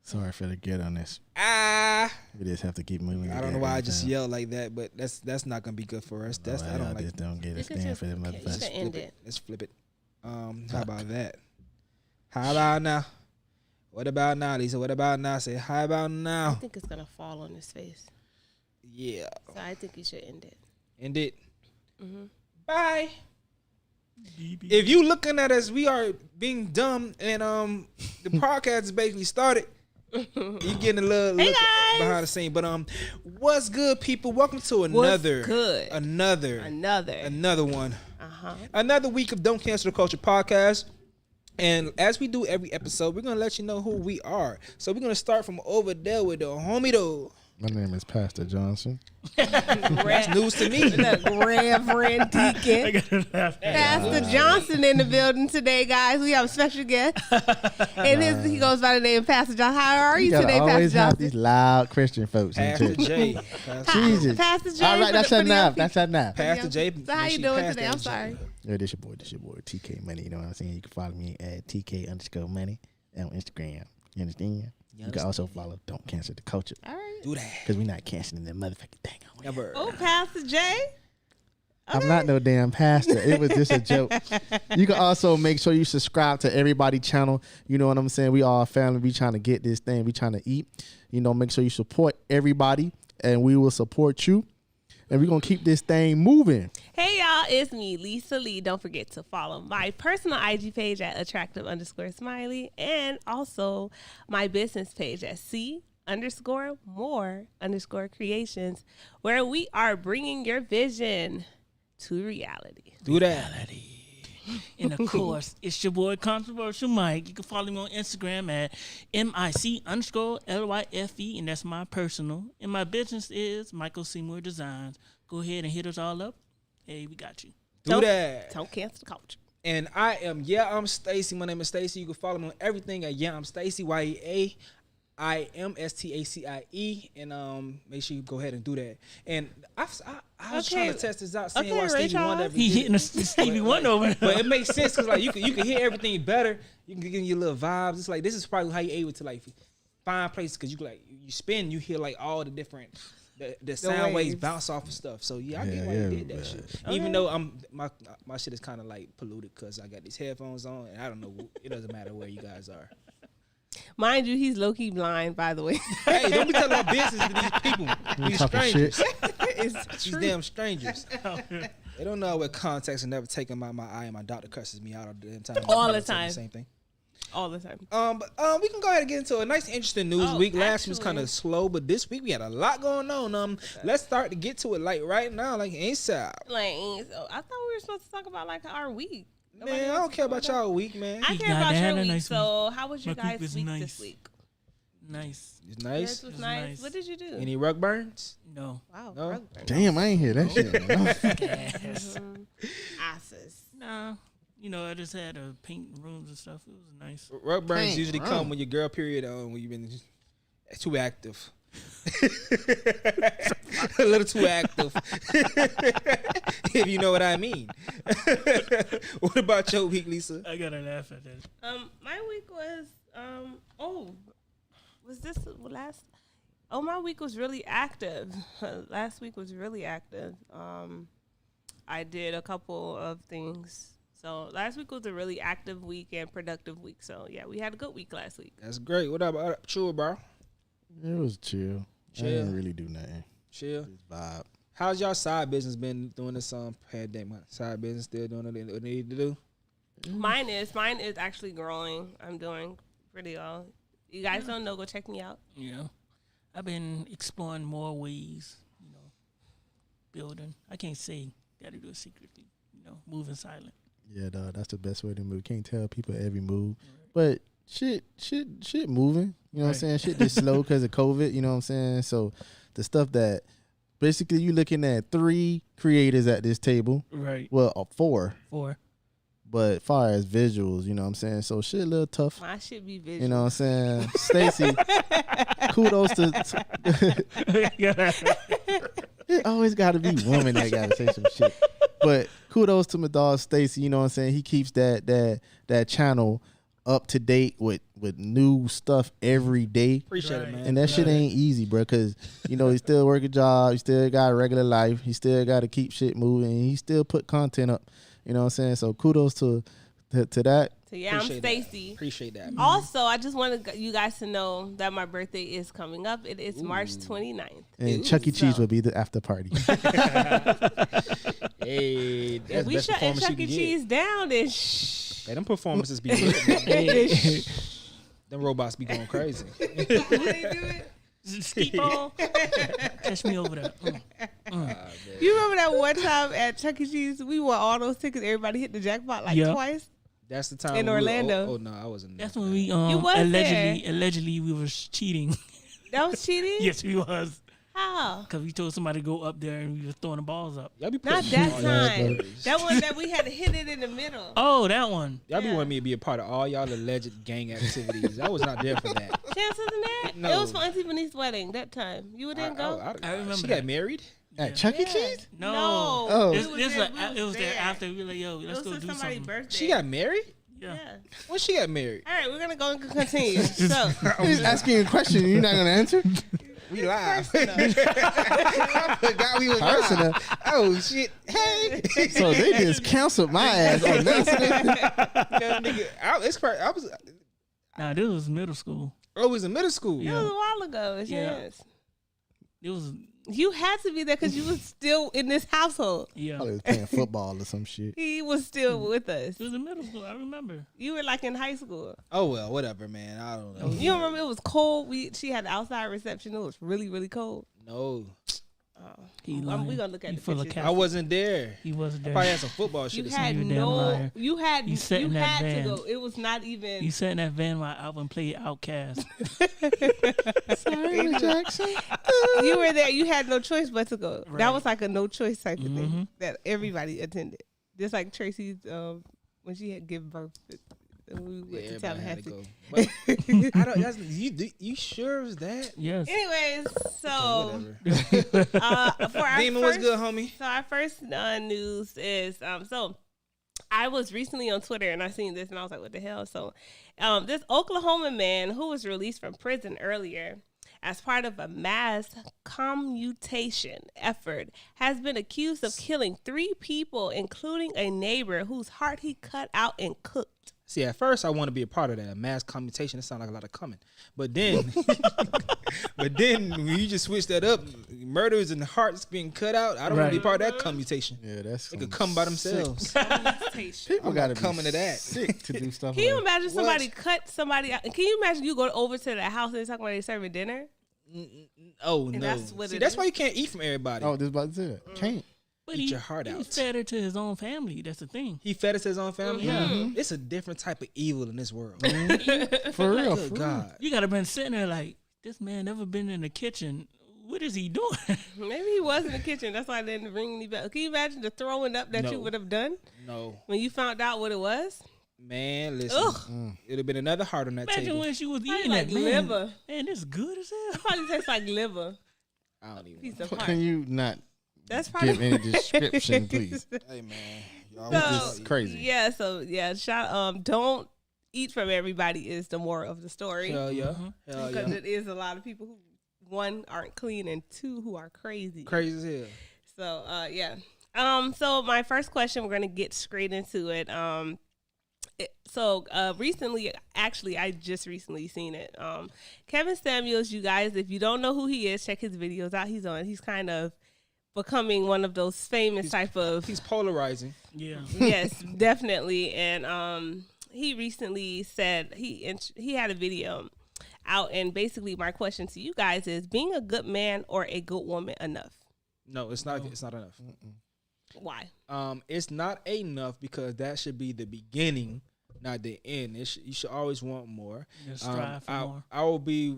Sorry for the get on this. We just have to keep moving. I don't know why I just yelled like that, but that's not gonna be good for us. That's I don't like. Just don't get a stand for the motherfuckers. Let's flip it. How about that? How about now? What about now, Lisa? What about now? Say how about now? I think it's gonna fall on his face. Yeah. So I think you should end it. End it. Mm-hmm. Bye. If you looking at us, we are being dumb, and the podcast is basically started. You getting a little look behind the scene, but what's good, people? Welcome to another one. Another week of Don't Cancel the Culture podcast. And as we do every episode, we're gonna let you know who we are. So we're gonna start from over there with the homie though. My name is Pastor Johnson. That's news to me. Reverend Deacon. Pastor Johnson in the building today, guys. We have a special guest. And he goes by the name Pastor Johnson. How are you today, Pastor Johnson? Always have these loud Christian folks in church. J. Jesus. Pastor J. All right, that's enough. That's enough. Pastor J. So how you doing today? I'm sorry. Yeah, this your boy, TK Money. You know what I'm saying? You can follow me at TK_Money on Instagram. You understand? You can also follow Don't Cancel the Culture. All right. Do that. Because we're not canceling that motherfucking thing. Oh, Pastor J. Okay. I'm not no damn pastor. It was just a joke. You can also make sure you subscribe to everybody's channel. You know what I'm saying? We all a family. We trying to get this thing. We trying to eat. You know, make sure you support everybody, and we will support you. And we're going to keep this thing moving. Hey, y'all. It's me, Lisa Lee. Don't forget to follow my personal IG page at attractive_smiley and also my business page at C_more_creations, where we are bringing your vision to reality. Do that. And of course, it's your boy Controversial Mike. You can follow me on Instagram at MIC_LYFE, and that's my personal. And my business is Michael Seymour Designs. Go ahead and hit us all up. Hey, we got you. Do that. Don't cancel the culture. And I'm Stacy. My name is Stacy. You can follow me on everything at I'm Stacy, YEAIMSTACIE, and make sure you go ahead and do that. And I was trying to test this out, seeing why Stevie Wonder. He hitting the Stevie Wonder over there. But it makes sense because like you can hear everything better. You can get your little vibes. It's like this is probably how you able to like find places because you spin, you hear like all the different the sound waves bounce off of stuff. So I get why you did that shit. Okay. Even though my shit is kind of like polluted because I got these headphones on and I don't know. It doesn't matter where you guys are. Mind you, he's low-key blind, by the way. Hey, don't be telling our business to these people. These strangers. It's these damn strangers. They don't know what contacts and never taking my eye, and my doctor cusses me out all the time. All the time. Same thing. All the time. But we can go ahead and get into a nice, interesting news week. Last week was kind of slow, but this week we had a lot going on. Let's start to get to it like right now, like ASAP. I thought we were supposed to talk about like our week. Man, I don't care about y'all week, man. I care about your week. So, how was your guys' week this week? Nice. It's Yours nice. was It's nice. nice. What did you do? Any rug burns? No. Wow. No? rug burn. Damn, I ain't hear that shit. Yes. Asses. Nah. You know, I just had to paint rooms and stuff. It was nice. Rug burns Dang, usually bro. come when your girl period on, when you've been too active. A little too active. If you know what I mean. What about your week, Lisa? I gotta laugh at that. My week was was this last? Oh, my week was really active. Last week was really active. I did a couple of things. So last week was a really active week and productive week. So yeah, we had a good week last week. That's great. What about you, bro? It was chill. I Chill. didn't really do nothing. Chill. Just vibe. How's y'all side business been doing this pandemic? Side business still doing what they need to do? Mine is actually growing. I'm doing pretty well. You guys don't know, go check me out. You know, I've been exploring more ways, you know, building. I can't say, gotta do it secretly, you know, moving silent. Yeah, dog, that's the best way to move. Can't tell people every move, but shit moving. You know what I'm saying? Shit just slow because of COVID. You know what I'm saying? So the stuff that basically you looking at 3 creators at this table. Right. Well, 4. 4. But far as visuals, you know what I'm saying? So shit a little tough. My shit be visual. You know what I'm saying? Stacy, kudos to it always got to be woman that got to say some shit. But kudos to my dog Stacy, you know what I'm saying? He keeps that channel up to date with new stuff every day. Appreciate it, Right. man. And that shit ain't easy, bro, because, you know, he still work a job. He still got a regular life. He still got to keep shit moving. And he still put content up. You know what I'm saying? So kudos to that. So yeah, I'm Appreciate that. Stacy. Appreciate that. man. Also, I just wanted you guys to know that my birthday is coming up. It is March 29th. And Chuck E. Cheese So- will be the after party. Hey, that's If we best shutting performance you Chuck E. can get. Cheese down, then shh. Hey, them performances be good, man. Them robots be going crazy. Steep on. Catch me over there. You remember that one time at Chuck E. Cheese, we won all those tickets. Everybody hit the jackpot like Yeah. twice. That's the time In when we were- Orlando. oh no, I wasn't. That's there. when we You was allegedly we was cheating. That was cheating? Yes, we was. How? Because we told somebody to go up there and we was throwing the balls up. Y'all be Not putting that all y'all time. stories. That one that we had to hit it in the middle. Oh, that one. Y'all be Yeah. wanting me to be a part of all y'all alleged gang activities. I was not there for that. Chance wasn't there? No. It was for Auntie Benice's wedding that time. You didn't go? I remember She that. got married. At Chuck E. Yeah. Cheese? No. Oh. This, We was this there, was, we it was there there. after. We were like, yo, It let's was go for do somebody's something. birthday. She got married. Yeah. Yeah. When she got married? All right, we're gonna go and continue. So He's asking you a question. You're not going to answer? We live. I forgot we was Personal. live. Oh shit! Hey. So they just canceled my ass on that. I was. Nah, this was middle school. I was in middle school. it was a while ago. Yeah. Chance. It was, You had to be there because you was still in this household. yeah. I was playing football or some shit. He was still with us. It was in middle school. I remember. You were like in high school. Oh well, whatever, man. I don't know. You don't remember it was cold. She had the outside reception. It was really, really cold. No, He We lying. gonna look at He the full of pictures. I wasn't there. He wasn't there. Probably had some football shit. You or something. had you damn no. liar. You had. You sat You in that had van. to go. It was not even. He sat in that van while Alvin played Outcast. Sorry, Jackson. You were there. You had no choice but to go. That Right. was like a no choice type of Mhm. thing that everybody attended. Just like Tracy's when she had given birth. And we went to Everybody had to Tallahassee. go. But I don't. That's, you sure is that? Yes. Anyways, so Whatever. for our Demon first, was good, homie. So our first news is so I was recently on Twitter and I seen this and I was like, what the hell? So this Oklahoma man who was released from prison earlier as part of a mass commutation effort has been accused of killing 3 people, including a neighbor whose heart he cut out and cooked. See, at first I want to be a part of that. A mass commutation. It sounds like a lot of coming. But then, when you just switch that up, murders and hearts being cut out. I don't want to be Right. part of that commutation. Yeah, that's They could come by themselves. Commutation. People got to be coming to that. sick to do stuff Can you like imagine somebody What? cut somebody out? Can you imagine you go over to the house and they talking about they serving dinner? Oh And no! that's what See, it that's is. why you can't eat from everybody. Oh, this about to say that. Can't. But eat your heart he out. fed it to his own family. That's the thing. He fed it to his own family. Mhm. It's a different type of evil in this world. For real. Good For real. God. You gotta been sitting there like, this man never been in the kitchen. What is he doing? Maybe he was in the kitchen. That's why they didn't ring any bell. Can you imagine the throwing up that No. you would have done No, when you found out what it was? man, listen. Ugh. It'd have been another heart on that Imagine table. when she was Probably eating like that, man. liver. Man, this good as hell. Probably tastes like liver. I don't even. Piece of Can heart. you not That's probably give any description, please? Hey man, y'all So, This is crazy. Yeah, so yeah, don't eat from everybody is the moral of the story. Hell yeah, Mhm. hell Because yeah. it is a lot of people who, one, aren't clean, and two, who are crazy. Crazy as hell. So yeah. So my first question, we're gonna get straight into it. Recently, actually, I just recently seen it. Kevin Samuels, you guys, if you don't know who he is, check his videos out. He's kind of becoming one of those famous type of. He's polarizing. Yeah. Yes, definitely. And he recently said he had a video out, and basically my question to you guys is: being a good man or a good woman enough? No, it's not. It's not enough. Why? It's not enough because that should be the beginning, not the end. You should always want more. Just strive for more. I will be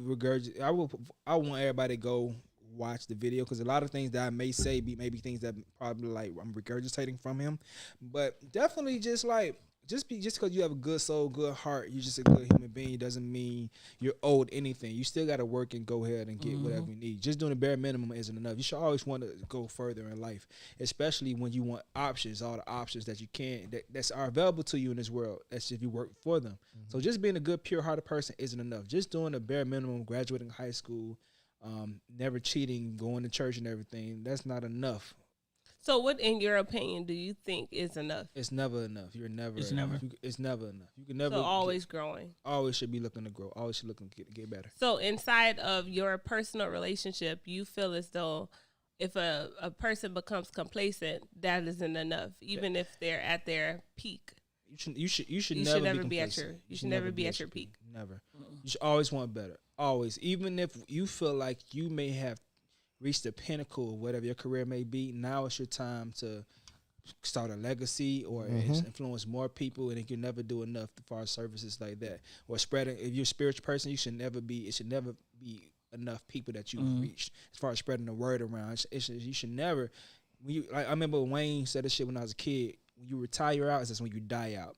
I want everybody to go watch the video because a lot of things that I may say maybe things that probably like I'm regurgitating from him, but definitely just because you have a good soul, good heart, you're just a good human being doesn't mean you're owed anything. You still got to work and go ahead and get whatever you need. Just doing the bare minimum isn't enough. You should always want to go further in life, especially when you want options, all the options that you can that are available to you in this world. That's if you work for them. So just being a good, pure-hearted person isn't enough. Just doing the bare minimum, graduating high school, never cheating, going to church and everything, that's not enough. So, what, in your opinion, do you think is enough? It's never enough. It's never enough. You can never. So, always growing. Always should be looking to grow. Always should looking to get better. So, inside of your personal relationship, you feel as though if a person becomes complacent, that isn't enough, even if they're at their peak. You should never never be at complacent. your. You should never be at your peak. Never. You should always want better. Always. Even if you feel like you may have reached the pinnacle of whatever your career may be, now it's your time to start a legacy or influence more people, and you can never do enough as far as services like that. Or spreading, if you're a spiritual person, it should never be enough people that you've reached as far as spreading the word around. You should never, I remember Wayne said this shit when I was a kid, when you retire out, it's when you die out.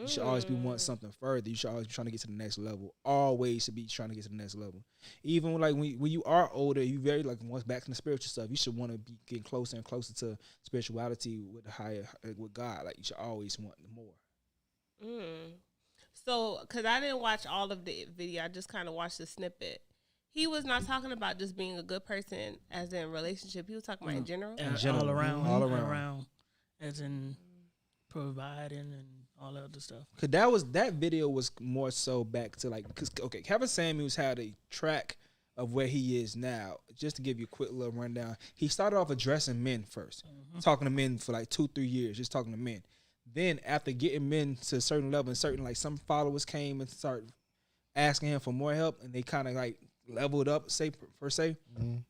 You should always be wanting something further. You should always be trying to get to the next level. Always should be trying to get to the next level. Even like when you are older, you very like once back to the spiritual stuff. You should want to be getting closer and closer to spirituality with the higher, with God. Like you should always want more. So, because I didn't watch all of the video, I just kind of watched the snippet. He was not talking about just being a good person as in relationship. He was talking about in general. All around. All around. As in providing and all that other stuff. Cause that video was more so back to like, cause okay, Kevin Samuels had a track of where he is now. Just to give you a quick little rundown, he started off addressing men first, talking to men for like 2-3 years, just talking to men. Then after getting men to a certain level, and certain like some followers came and started asking him for more help, and they kind of like leveled up, per se.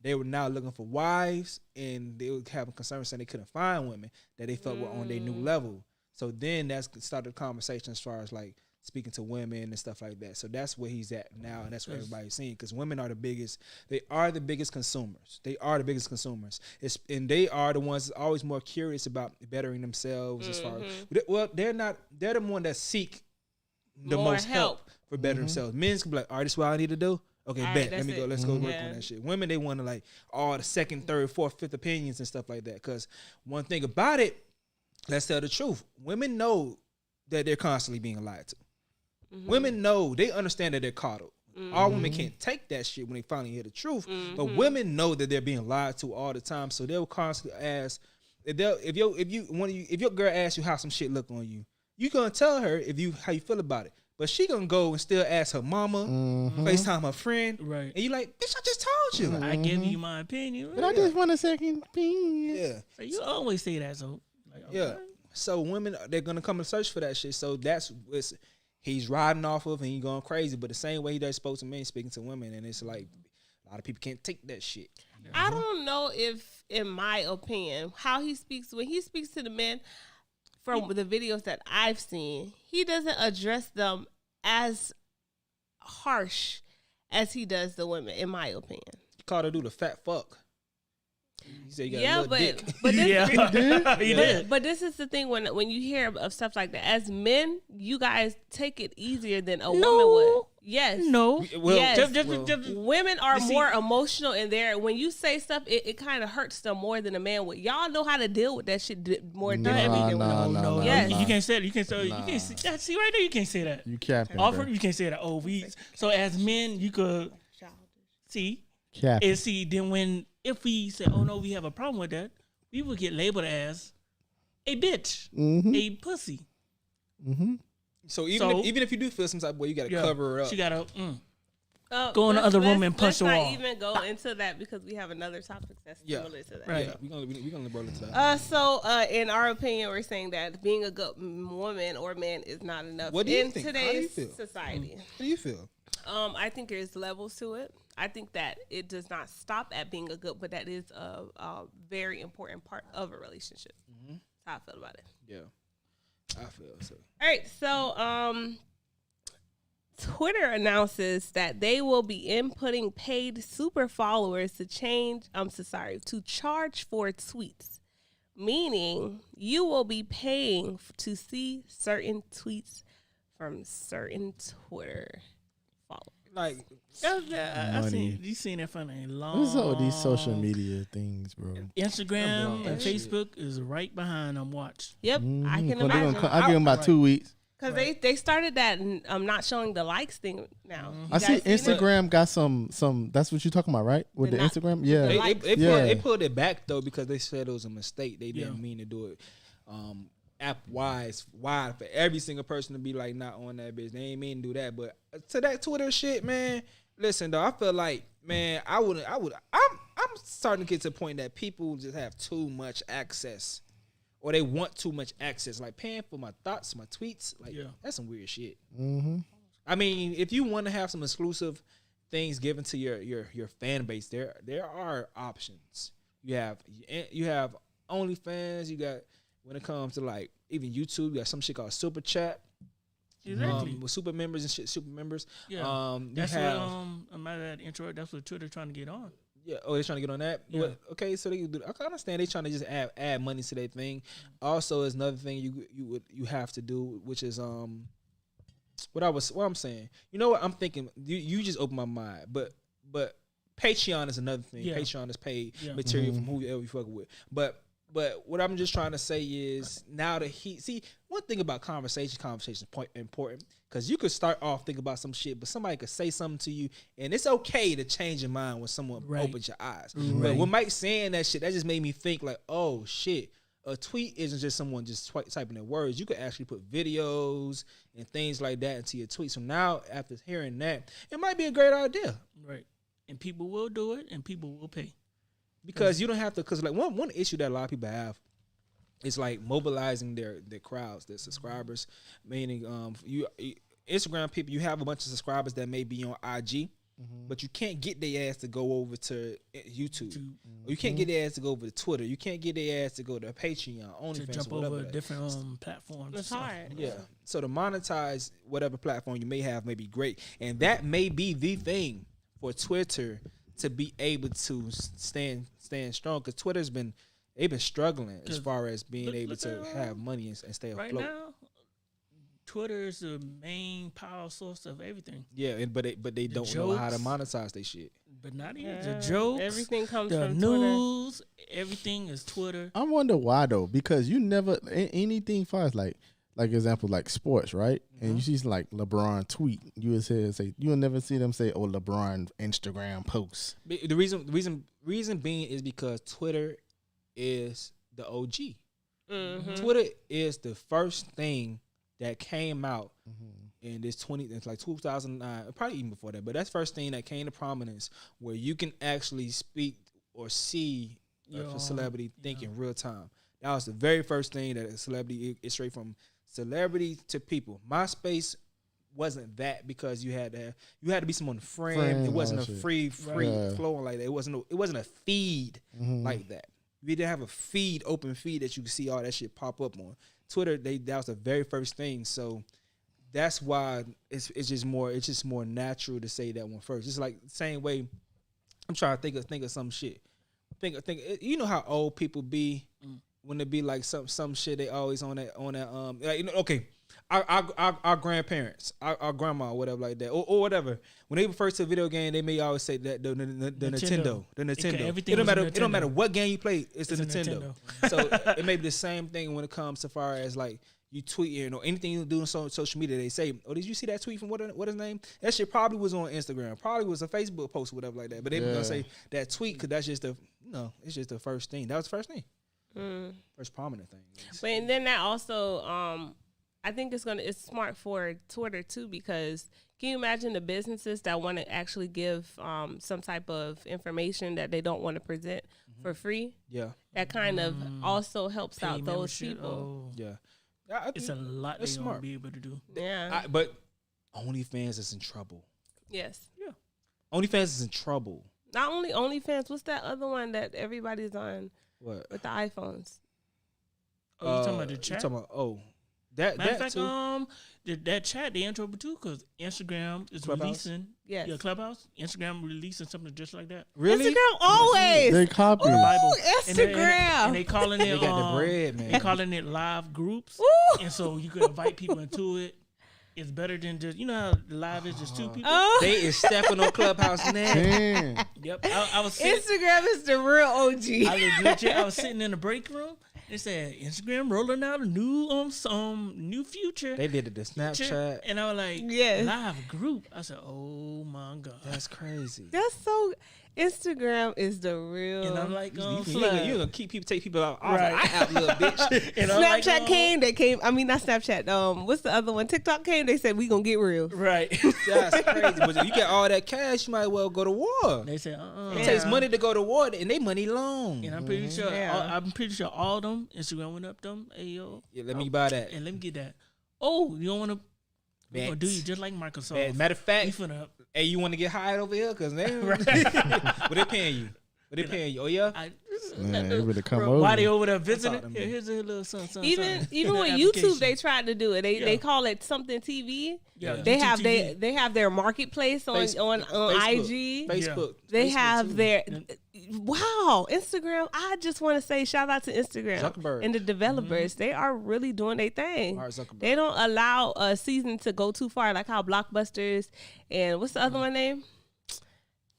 They were now looking for wives, and they were having concerns saying they couldn't find women that they felt were on their new level. So then that's started a conversation as far as like speaking to women and stuff like that. So that's where he's at now, and that's what everybody's seeing, because women are the biggest. They are the biggest consumers. They are the biggest consumers. And they are the ones that's always more curious about bettering themselves as far as, well, they're the one that seek the More most help for bettering themselves. Men can be like, all right, this is what I need to do. Okay, All bet. right, Let me go. Let's go work on that shit. Women, they want to like all the second, third, fourth, fifth opinions and stuff like that. Because one thing about it, let's tell the truth. Women know that they're constantly being lied to. Women know, they understand that they're coddled. All women can't take that shit when they finally hear the truth. But women know that they're being lied to all the time. So they'll constantly ask, if your girl asks you how some shit look on you, you gonna tell her how you feel about it. But she gonna go and still ask her mama, FaceTime her friend, Right. and you like, bitch, I just told you. I give you my opinion. But I just want a second opinion. Yeah, So you always say that, so like, yeah. okay. So women, they're gonna come and search for that shit. So that's what he's riding off of, and he going crazy. But the same way he does spoke to men, speaking to women, and it's like a lot of people can't take that shit. I don't know if in my opinion. How he speaks, when he speaks to the men, from the videos that I've seen, he doesn't address them as harsh as he does the women, in my opinion. He called a dude a fat fuck. He said he got a Yeah, little dick. but this, Yeah, he did. but this is the thing, when you hear of stuff like that, as men, you guys take it easier than a woman would. Yes. No. Well, Yes. Just- Women are You see- more emotional in there. When you say stuff, it kind of hurts them more than a man would. Y'all know how to deal with that shit more Not than every we do. no. Yes. You can't say that. You can't say. You can't see that. See right there. You can't say that. You capping, Offer. bro. You can't say that. Oh, so as men, you could see Capping. and see. Then if we say, oh no, we have a problem with that, we would get labeled as a bitch, a pussy. So So- even if you do feel some type of way, you got to Yeah. cover her up. She gotta. Go in the let's- other room let's- and punch the let's wall. not even go into that because we have another topic that's similar to that. Right. Yeah, we're gonna roll into that. So, in our opinion, we're saying that being a good woman or man is not enough What do you in think? How do you today's feel? society. How do you feel? I think there's levels to it. I think that it does not stop at being a good, but that is a very important part of a relationship. That's how I feel about it. Yeah, I feel so. All right, so Twitter announces that they will be inputting paid super followers to to charge for tweets, meaning you will be paying to see certain tweets from certain Twitter followers. Like, I Money. seen you seen that for a long. What's up with these social media things, bro? Instagram Yeah, and bro. Facebook is right behind them. Watch. Yep, I can Well, they imagine. gonna I give them about 2 weeks. Because they started that not showing the likes thing now. You I see guys seen it? Instagram got some. That's what you're talking about, right? With The the not- Instagram, yeah. they Yeah. pulled it back though because they said it was a mistake. They didn't Yeah. mean to do it. App wide for every single person to be like not on that bitch. They ain't mean to do that. But to that Twitter shit, man. Listen though, I feel like, man, I'm starting to get to the point that people just have too much access. Or they want too much access, like paying for my thoughts, my tweets. Like, that's some weird shit. I mean, if you want to have some exclusive things given to your fan base, there are options. You have OnlyFans. You got, when it comes to like even YouTube, you got some shit called Super Chat. Exactly. With super members and shit, super members. Yeah. You That's have, what I'm at that intro. That's what Twitter trying to get on. yeah. Oh, they're trying to get on that. Yeah. But, okay, so they do. I can understand they trying to just add money to their thing. Also, is another thing you have to do, which is what I'm saying. You know what I'm thinking? You just opened my mind. But Patreon is another thing. Yeah. Patreon is paid Yeah. material from whoever you fuck with. But what I'm just trying to say is now that one thing about conversation is important because you could start off thinking about some shit, but somebody could say something to you, and it's okay to change your mind when someone opens your eyes. But with Mike saying that shit, that just made me think like, oh shit, a tweet isn't just someone just typing their words. You could actually put videos and things like that into your tweet. So now after hearing that, it might be a great idea. Right. And people will do it, and people will pay. Because you don't have to, because like one issue that a lot of people have is like mobilizing their crowds, their subscribers. Meaning, Instagram people, you have a bunch of subscribers that may be on IG, but you can't get their ass to go over to YouTube. Or you can't get their ass to go over to Twitter. You can't get their ass to go to Patreon, To OnlyFans, jump or whatever. over different platforms. It's and stuff. hard. Yeah. So to monetize whatever platform you may have may be great, and that may be the thing for Twitter to be able to stand strong, because they've been struggling as far as being able look to at, have money and stay Right afloat. now, Twitter is the main power source of everything. Yeah, but they don't know how to monetize their shit. But not even Yeah, the jokes. everything comes the from Twitter. news. Everything is Twitter. I wonder why though, because you never anything far as like example like sports, right? And you see like LeBron tweet, you would say you'll never see them say, "Oh, LeBron Instagram posts." The reason being is because Twitter is the OG. Twitter is the first thing that came out in this it's like 2009, probably even before that, but that's the first thing that came to prominence where you can actually speak or see a celebrity think in real time. That was the very first thing that a celebrity is straight from celebrity to people. MySpace wasn't that because you had to be someone friend. It wasn't a free flowing like that. It wasn't a feed like that. we didn't have a feed, open feed that you can see all that shit pop up on. Twitter, that was the very first thing. So that's why it's just more natural to say that one first. It's like the same way. I'm trying to think of some shit. Think. You know how old people be when they be like some shit. They always on that like, you know. Okay, our grandparents, our grandma, whatever like that, or whatever. When they refer to a video game, they may always say that the Nintendo. It don't matter what game you play. It's the Nintendo. So it may be the same thing when it comes to far as like you tweeting or anything you do on social media. They say, "Oh, did you see that tweet from what his name?" That shit probably was on Instagram. Probably was a Facebook post, or whatever like that. But they were gonna say that tweet because that's just it's just the first thing. That was the first thing. First prominent thing. But and then that also, I think it's smart for Twitter too, because can you imagine the businesses that want to actually give some type of information that they don't want to present for free? Yeah, that kind of also helps out those Oh. people. Yeah, It's a lot they're going to be able to do. Yeah. But OnlyFans is in trouble. Yes. Yeah. OnlyFans is in trouble. Not only OnlyFans, what's that other one that everybody's on What? with the iPhones? Oh, you talking about the chat? You talking about, that Matter of fact, too? that chat they in trouble too because Instagram is Clubhouse? releasing. Yes. Yeah, Clubhouse. Instagram releasing something just like that. Really? Instagram always. They copy. Ooh, Bible. Instagram. And they calling it. They got the bread, man. They calling it live groups, Ooh. and so you can invite people into it. It's better than just how the live is just two people. Oh. They is stepping on Clubhouse now. Damn. Yep. I was sitting. Instagram is the real OG. I was sitting in the break room. They said Instagram rolling out a new future. They did it to Snapchat. And I was like, Yes. live group. I said, oh my god. That's crazy. That's so. Instagram is the real. And I'm like, You flood. gonna take people out off Right. my app, little bitch. And I'm like, Snapchat came. They came. I mean, not Snapchat. What's the other one? TikTok came. They said we gonna get real. Right. That's crazy. But if you get all that cash, you might well go to war. They said, It takes money to go to war, and they money long. And I'm pretty sure. Yeah. I'm pretty sure all them Instagram went up them. Hey yo. Yeah, let me buy that. And let me get that. Oh, you don't want to? We gonna do Bet. you just like Microsoft. Matter of We fact, finna. hey, you want to get hired over here? Because they, what they paying you? What they paying you? Oh yeah. Man, they really come Bro, over. why they over there visiting? talk to me. Here's a little son. Even with Application. YouTube, they tried to do it. They Yeah. call it something TV. Yeah, They YouTube have TV. they have their marketplace on Facebook. IG. Facebook. They Facebook have too. their Instagram. I just want to say shout out to Instagram Zuckerberg. and the developers. They are really doing their thing. Mark Zuckerberg. They don't allow a season to go too far, like how Blockbusters and what's the other one name?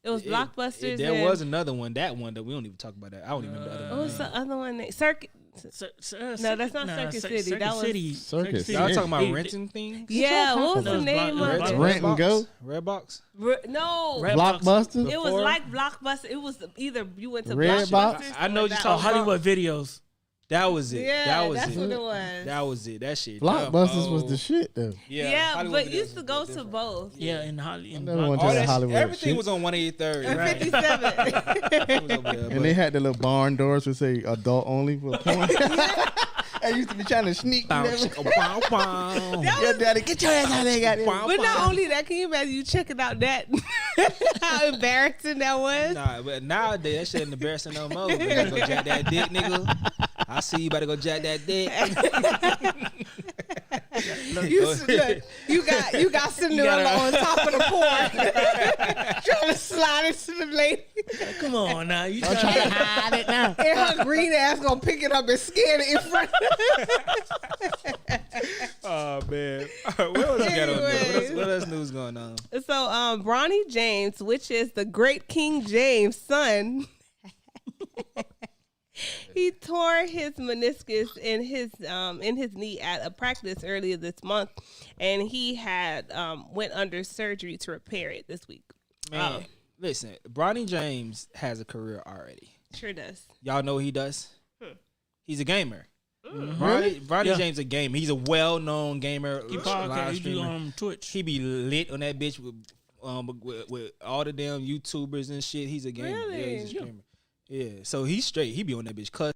It was Blockbusters. There and, was another one. That one that we don't even talk about that. I don't even remember the other one. what's the other one? Circuit. No, that's not Circuit City. That was- Circuit City. Y'all talking about They- renting things? Yeah, what was No, the it's name Block- of Red- it? Rent and go? Redbox. No, Red- Blockbuster. it was Before? like Blockbuster. It was either you went to Red Blockbusters. Box? I know or you that talking Oh, was- Hollywood videos. That was it. Yeah, that was that's it. what it was. That was it. That shit. Blockbusters was Oh. the shit though. Yeah, Hollywood but videos used to was go to different. both. Yeah, in Hollywood. never went All to that Hollywood everything shit. was on 183rd. And Right. 57. It was over there, And they had the little barn doors that say adult only for porn. I used to be trying to sneak. Bow, Never. chicka, bow, bow. Yeah, daddy, get your ass out of there, goddamn. Bow, But not bow. only that, can you imagine you checking out that how embarrassing that was? Nah, but nowadays that shit ain't embarrassing no more. You better go jack that dick, nigga. I see you better go jack that dick. You got Cinderella on top of the porch, trying to slide it to the lady, Come on now, you I'm trying trying to hide it now. and her green ass gonna pick it up and scan it in front. Oh man. What else we got on there? Anyways. What else news going on? So, Bronny James, which is the great King James' son, he tore his meniscus in his knee at a practice earlier this month, and he had went under surgery to repair it this week. Man, listen, Bronny James has a career already. Sure does. Y'all know what he does? He's a gamer. Mm. Bronny Yeah. James a gamer. He's a well-known gamer. He live podcast, he do streamer. Twitch. He be lit on that bitch with all the damn YouTubers and shit. He's a gamer. Yeah, Really? he's a streamer. Yeah, so he's straight. He be on that bitch cuss.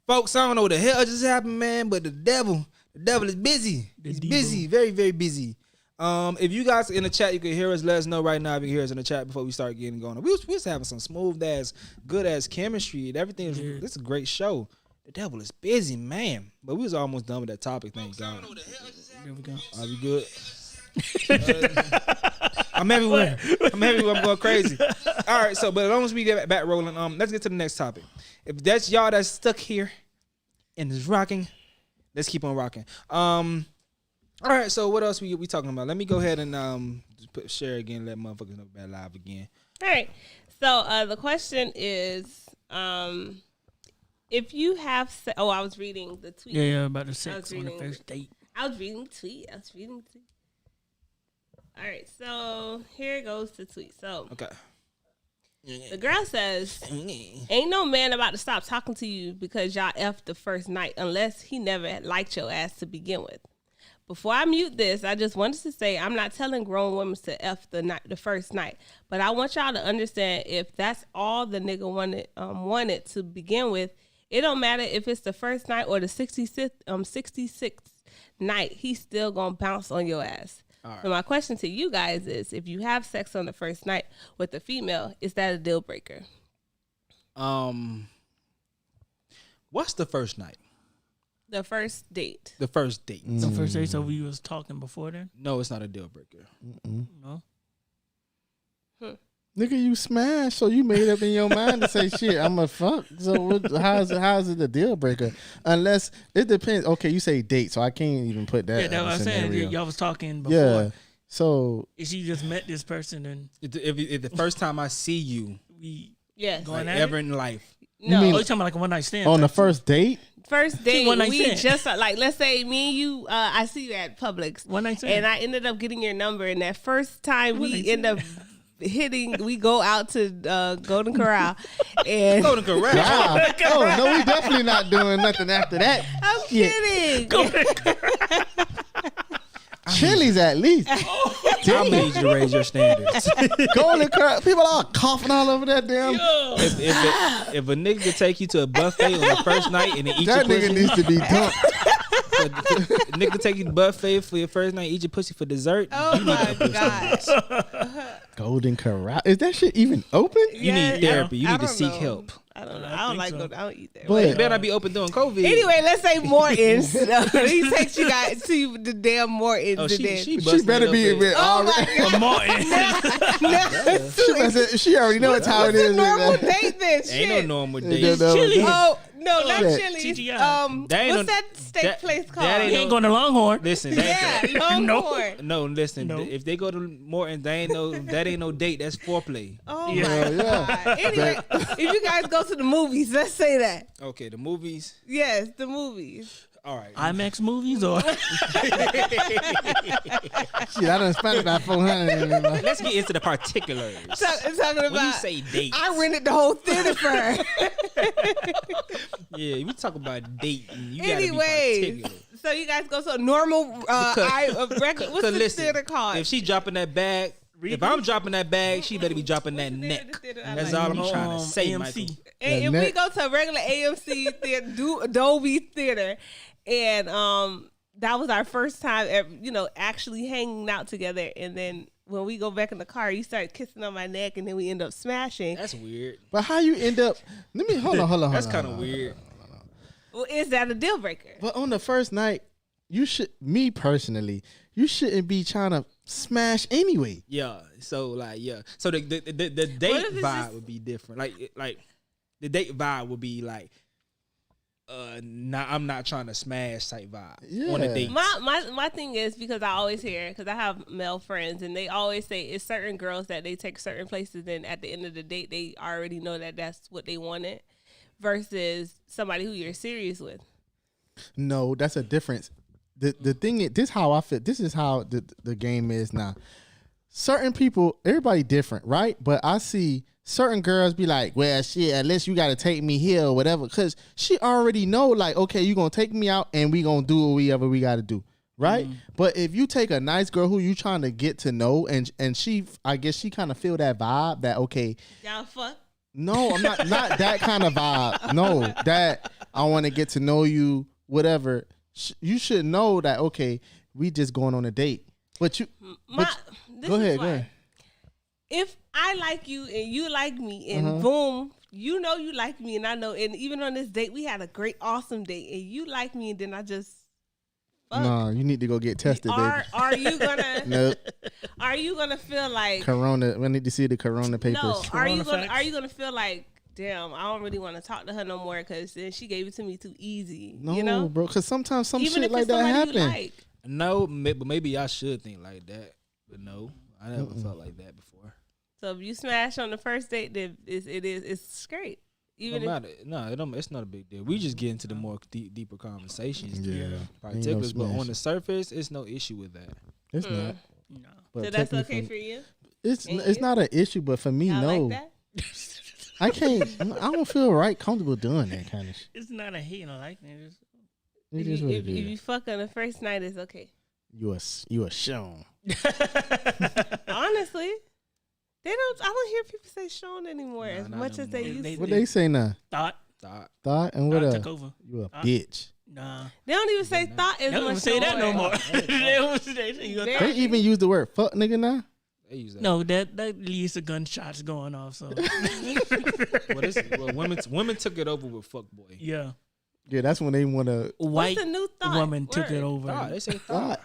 Folks, I don't know what the hell just happened, man, but the devil is busy. He's busy, very, very busy. If you guys in the chat, you can hear us. Let us know right now if you can hear us in the chat before we start getting going. We was having some smooth ass, good ass chemistry and everything. This is a great show. The devil is busy, man. But we was almost done with that topic. Thank God. There we go. Are we good? I'm everywhere. I'm going crazy. All right, so but as long as we get back rolling, let's get to the next topic. If that's y'all that's stuck here and is rocking, let's keep on rocking. All right, so what else we talking about? Let me go ahead and just share again, let motherfuckers know about live again. All right. So the question is, if you have, I was reading the tweet. Yeah, about the sex on the first date. I was reading the tweet. All right, so here goes the tweet. So Okay. the girl says, ain't no man about to stop talking to you because y'all effed the first night unless he never liked your ass to begin with. Before I mute this, I just wanted to say I'm not telling grown women to F the first night, but I want y'all to understand if that's all the nigga wanted to begin with, it don't matter if it's the first night or the 66th night, he's still gonna bounce on your ass. Right. So my question to you guys is, if you have sex on the first night with a female, is that a deal breaker? What's the first night? The first date. The first date. The first date, so we was talking before then? No, it's not a deal breaker. No. Nigga, you smashed, so you made up in your mind to say shit. I'm a fuck. So how is it a deal breaker? Unless it depends. Okay, you say date, so I can't even put that. Yeah, that's what I'm saying. Y'all was talking before. Yeah. So if you just met this person and if the first time I see you, yes, like ever in life. No, you you're talking about like a one night stand on the first date. First date, one night we stand. just like, let's say me and you, I see you at Publix. One night stand. And I ended up getting your number. And that first time we end up we go out to Golden Corral. And Golden Corral? Wow. Oh, no, we definitely not doing nothing after that. I'm kidding. Chili's at least. I made you to raise your standards. Golden Corral. People are coughing all over that damn. If a nigga could take you to a buffet on the first night and then eat That your nigga pussy, needs to be dumped. nigga take you to buffet for your first night, eat your pussy for dessert. Oh my gosh. Golden Corral. Is that shit even open? You need therapy. You need to seek help. I don't know. I don't like so. I don't eat there. But- You better not be open during COVID. Anyway, let's say Morton's. He takes you guys to the damn Morton's. Oh, she She better be with. with Oh already. my God. She already know what time it What's a is. normal date then? Ain't Shit. no normal Yeah, date. no. Chili. Oh, no, not Shit. Chili's. TGI. That ain't What's no- that steak place called? that ain't You ain't going to Longhorn. Listen, Yeah, Longhorn. no, listen. No. If they go to Morton, that ain't no date. That's foreplay. Oh Yeah. my God. Anyway, if you guys go to the movies, let's say that. Okay, the movies. Yes, the movies. All right. IMAX movies or Shit, I done spent about 400. Let's get into the particulars. Talking When you about, say dates, I rented the whole theater for her. yeah, we talk about dating. You gotta be Anyways, particular. so you guys go to a normal, regular, what's the listen, theater called? if she dropping that bag, if I'm dropping that bag, she better be dropping that neck. That's all I'm trying to say, Michael. AMC. And if neck. we go to a regular AMC theater, Dolby Theater, and that was our first time, actually hanging out together. And then when we go back in the car, you start kissing on my neck, and then we end up smashing. That's weird. But how you end up? Let me hold on. That's kind of weird. Well, is that a deal breaker? But on the first night, you should. Me personally, you shouldn't be trying to smash anyway. Yeah. So like, yeah. So the date if it's vibe just- would be different. Like the date vibe would be like, I'm not trying to smash type vibe on a Yeah. date. My thing is, because I always hear, because I have male friends, and they always say it's certain girls that they take certain places, and at the end of the date, they already know that that's what they wanted, versus somebody who you're serious with. No, that's a difference. The thing is, this how I feel. This is how the game is now. Certain people, everybody different, right? But I see certain girls be like, well, shit, unless you got to take me here or whatever, because she already know, like, okay, you going to take me out and we going to do whatever we got to do, right? But if you take a nice girl who you trying to get to know, and she, I guess she kind of feel that vibe that, okay, Y'all fuck? no, I'm not that kind of vibe. No, that I want to get to know you, whatever. You should know that, okay, we just going on a date. But you, go ahead. If I like you and you like me, and Uh-huh. boom, you know you like me, and I know, and even on this date, we had a great, awesome date, and you like me, and then I just fuck. No, you need to go get tested, baby. Are you gonna? Nope. Are you gonna feel like Corona. We need to see the Corona papers. no? Are you Corona gonna feel like, damn, I don't really want to talk to her no more because then she gave it to me too easy? No, you know, bro, because sometimes some even shit if like it's that somebody happen. you like. No, but maybe I should think like that. But no, I never felt like that before. So if you smash on the first date, then it's great. Even if It's not a big deal. We just get into the more deeper conversations. Yeah. Particulars, Ain't no but on smash. the surface, it's no issue with that. It's not. No. But so that's okay technically- for you. It's Ain't it's you? not an issue, but for me, I no. like that. I can't. I don't feel right comfortable doing that kind of shit. It's not a hate or like that. It If is you, what if, it if is. you fuck on the first night, it's okay. You a Sean. Honestly, I don't hear people say Sean anymore as not much no as they more. used They- to. What they say now? Thought Thought and what took else? over. You a Thought. bitch. Nah. They don't even say thought as They don't much even say that no more. They They say you a Very- They even use the word fuck nigga now. They use that. No, that leads to gunshots going off. So Women took it over with fuck boy. yeah, Yeah, that's when they want to. white What's the new thought woman took word? it over. Thought, they say thought. Thought.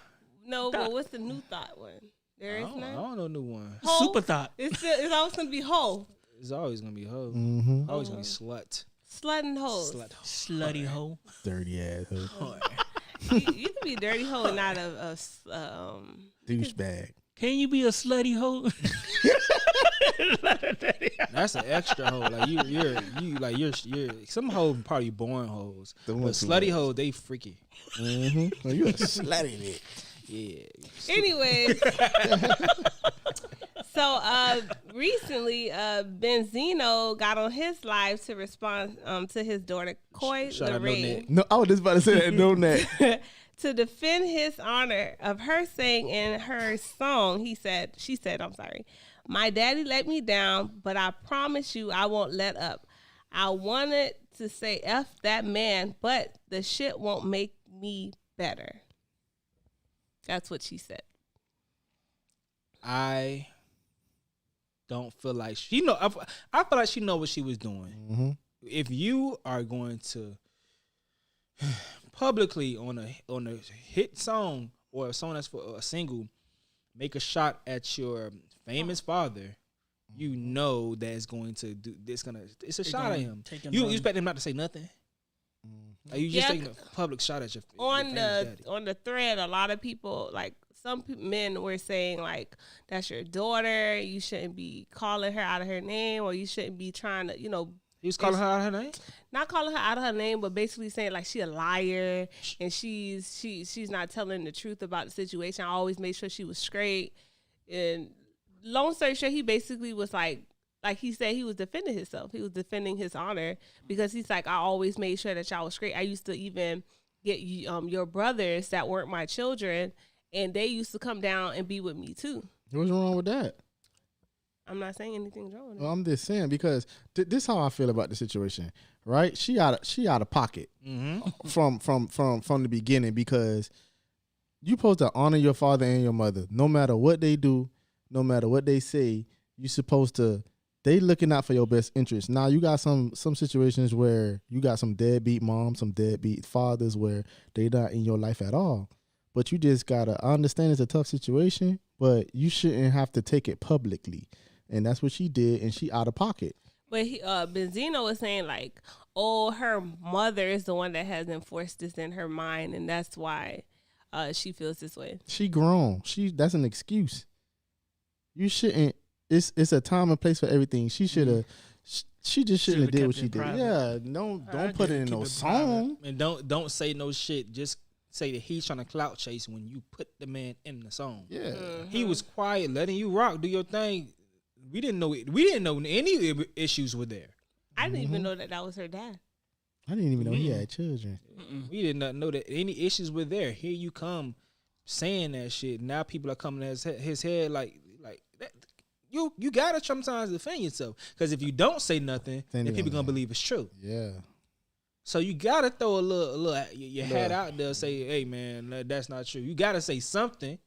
No, but what's the new thought one? There I is don't, none. I don't know new one. Hoe? Super thought. It's always gonna be hoe, It's always gonna be hoe. Mm-hmm. Always gonna be slut. slut and hoes. Slut. Slutty hoe. Dirty ass hoe. You can be a dirty hoe and not a Douchebag. Can you be a slutty hoe? That's an extra hoe. Like you're some hoes probably born hoes. The But ones who slutty like- hoes, they freaky. Mm-hmm. Well, you a slutty bitch. Yeah. Anyways, so recently, Benzino got on his live to respond to his daughter Coy Shout out No Lorraine Neck. No, I was just about to say that. No neck. to defend his honor of her saying in her song, she said, I'm sorry, my daddy let me down, but I promise you I won't let up. I wanted to say F that man, but the shit won't make me better. That's what she said. I don't feel like she know. I feel like she know what she was doing. Mm-hmm. If you are going to publicly on a hit song or a song that's for a single, make a shot at your famous father, you know that it's going to do. It's a shot at him. You expect him not to say nothing. Like you just Yeah, taking a public shot at your On famous the daddy. on the thread, a lot of people, like some men were saying like, that's your daughter, you shouldn't be calling her out of her name, or you shouldn't be trying to, He was calling her out her name. not calling her out of her name, but basically saying like she a liar and she's not telling the truth about the situation. I always made sure she was straight. And long story short, he basically was like he said, he was defending himself. He was defending his honor because he's like, I always made sure that y'all was straight. I used to even get your brothers that weren't my children, and they used to come down and be with me too. What's wrong with that? I'm not saying anything's wrong with it. Well, I'm just saying because this how I feel about the situation, right? She out of pocket from the beginning because you supposed to honor your father and your mother, no matter what they do, no matter what they say. You supposed to. They looking out for your best interest. Now you got some situations where you got some deadbeat moms, some deadbeat fathers where they not in your life at all. But you just gotta understand it's a tough situation, but you shouldn't have to take it publicly. And that's what she did, and she out of pocket. But Benzino was saying like, oh, her mother is the one that has enforced this in her mind, and that's why she feels this way. She grown. That's an excuse. You shouldn't. It's a time and place for everything. She should have. She just shouldn't have did what kept she it did. private. Yeah, don't put it in keep no it song. And don't say no shit. Just say that he's trying to clout chase when you put the man in the song. Yeah, He was quiet, letting you rock, do your thing. We didn't know any issues were there. I didn't even know that was her dad. I didn't even know he had children. We did not know that any issues were there. Here you come saying that shit. Now people are coming at his head like that. You gotta sometimes defend yourself, because if you don't say nothing, Then then they people gonna- gonna believe it's true. Yeah, So you gotta throw a little your hat out there. Say, hey man, that's not true. You gotta say something.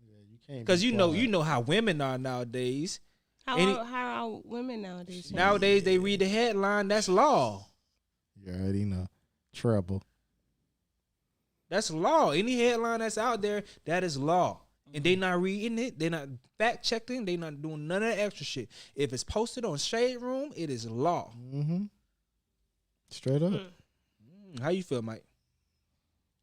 Yeah, you can't Because be you quiet. know how women are nowadays. How are women nowadays? Nowadays they read the headline. That's law. You already know. Trouble. That's law. Any headline that's out there, that is law. And they not reading it. They not fact checking. They not doing none of that extra shit. If it's posted on Shade Room, it is law. Mm-hmm. Straight up. How you feel, Mike?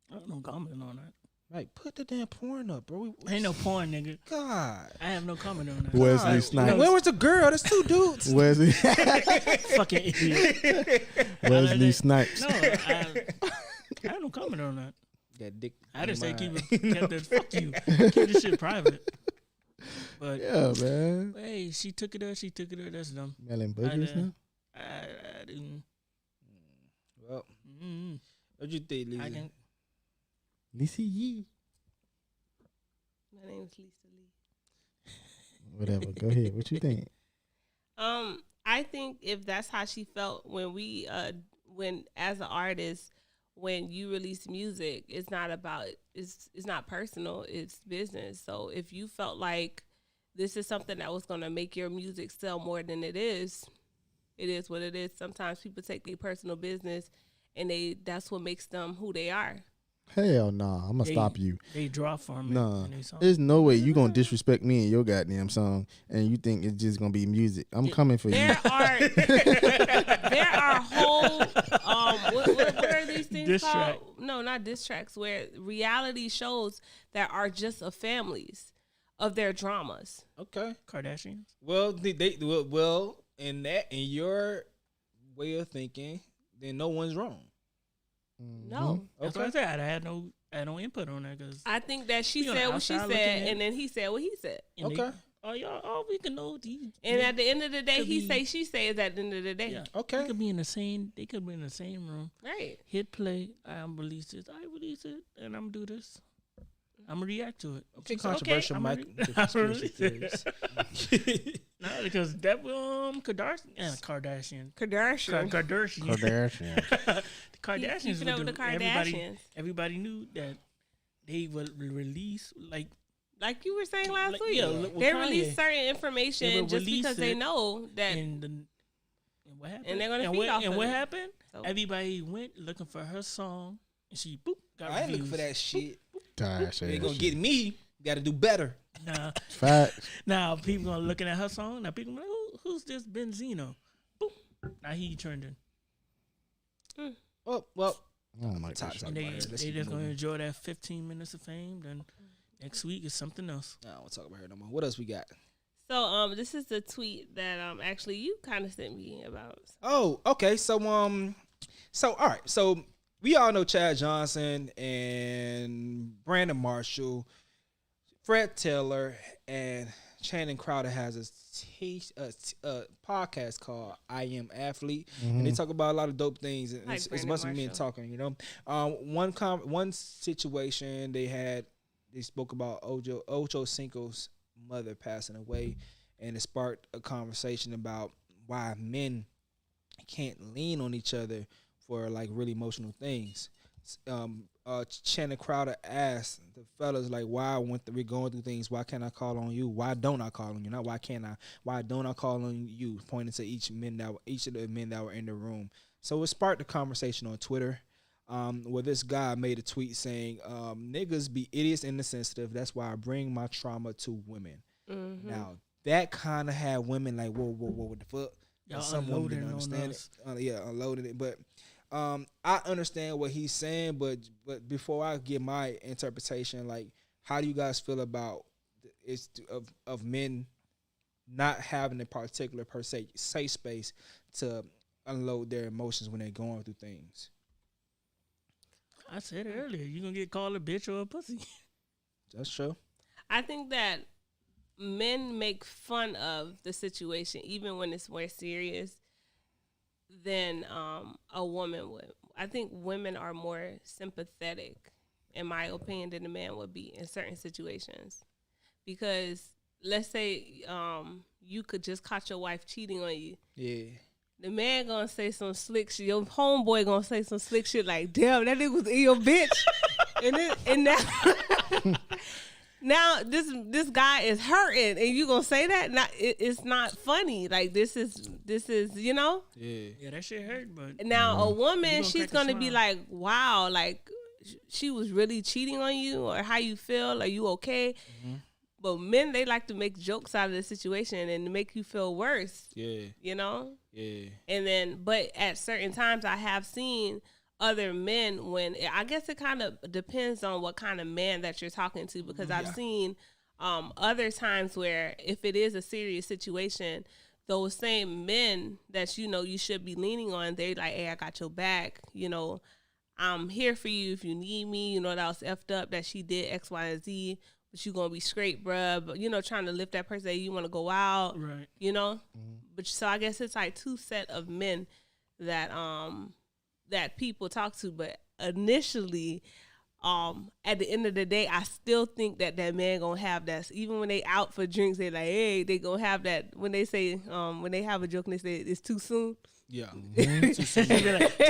I don't know comment on that. Mike, put the damn porn up, bro. Ain't no porn, nigga. God. I have no comment on that. Wesley God. Snipes. Where was the girl? There's two dudes. Wesley Fucking idiot. Wesley Snipes. No, I have no comment on that. That dick. I just say in keep this. Fuck you. Keep this shit private. But Yeah, man. hey, she took it there. That's dumb. Melon boogers now. I didn't. Well, Mm, what you think, Lisa? I didn't. Lisa Yee. My name is Lisa Lee. Whatever. Go ahead. What you think? I think if that's how she felt when as an artist, when you release music, it's not personal, it's business. So if you felt like this is something that was going to make your music sell more than it is what it is. Sometimes people take their personal business and that's what makes them who they are. Hell nah. I'm gonna stop you. They draw from it. Nah. in their song. There's no way you gonna disrespect me and your goddamn song and you think it's just gonna be music. I'm coming for you. There are whole what are these things Diss called? track. No, not diss tracks. Where reality shows that are just of families of their dramas. Okay. Kardashians. Well, in your way of thinking, then no one's wrong. No, That's what I said. I had no input on that because. I think that she You on the said what she outside looking said, in. and then he said what he said. Okay. All we can know. And at the end of the day, Could he be- say she says at the end of the day. Yeah. Okay. They could be in the same. They could be in the same room. Right. Hit play. I'm release this. I release it, and I'm do this. I'm gonna react to it. Okay, She said, controversial, I'm Mike. gonna with the conspiracy theories. No, because that Kardashian. Kardashian. Kardashian. Kardashian. The Kardashians Keeping up would with do. the Kardashians. Everybody knew that they would release Like you were saying last Like, week, yeah, with they Kanye. release certain They information would just release because they it know that. and what happened? And they're gonna and feed what, off and of what it. happened? So- Everybody went looking for her song, and she got I ain't looking reviews. for that shit. Gosh, You ain't gonna shit. get me. You gotta do better. Nah, Facts. now people gonna looking at her song. Now people like, who's this Benzino? Boop. Now he turned in. Oh, well. I don't like Top that talk And shit. they about it. Let's they keep just gonna moving. enjoy that 15 minutes of fame. Then next week is something else. I don't want to talk about her no more. What else we got? So this is the tweet that actually you kind of sent me about. Oh, okay. So all right. So we all know Chad Johnson and Brandon Marshall, Fred Taylor, and Channing Crowder has a podcast called I Am Athlete, and they talk about a lot of dope things. And Like it's a Brandon bunch of men Marshall. talking. You know, one situation they spoke about Ocho Cinco's mother passing away, and it sparked a conversation about why men can't lean on each other for like really emotional things. Channing Crowder asked the fellas like, why when we're going through things, why can't I call on you? Why don't I call on you? Not why can't I? Why don't I call on you? Pointing to each of the men that were in the room. So it sparked a conversation on Twitter, where this guy made a tweet saying, "Niggas be idiots and insensitive. That's why I bring my trauma to women." Mm-hmm. Now that kind of had women like, whoa, what the fuck? Y'all And some women didn't unloading on understand it. Unloading it. But I understand what he's saying. But before I give my interpretation, like, how do you guys feel about of men not having a particular per se safe space to unload their emotions when they're going through things? I said it earlier. You gonna get called a bitch or a pussy? That's true. I think that men make fun of the situation even when it's more serious than a woman would. I think women are more sympathetic, in my opinion, than a man would be in certain situations. Because let's say you could just catch your wife cheating on you. Yeah. the man gonna say some slick shit. Your homeboy gonna say some slick shit like, damn, that nigga was in your bitch. and now this guy is hurting, and you gonna say that? It's not funny. Like this is you know. Yeah, that shit hurt. But Now a woman, gonna she's crack a gonna be smile. like, wow, like she was really cheating on you, or how you feel? Are you okay? But men, they like to make jokes out of the situation and make you feel worse. yeah, You know. yeah. And then, but at certain times, I have seen other men when I guess it kind of depends on what kind of man that you're talking to, because I've seen other times where if it is a serious situation, those same men that you should be leaning on, they like, hey, I got your back, I'm here for you if you need me. That was effed up that she did X, Y, and Z, but you gonna be straight, bruh. But trying to lift that person that you want to go out, right. But so I guess it's like two set of men that that people talk to, but initially, at the end of the day, I still think that man gonna have that. Even when they out for drinks, they like, hey, they gonna have that. When they say, when they have a joke and they say it's too soon. Yeah. Too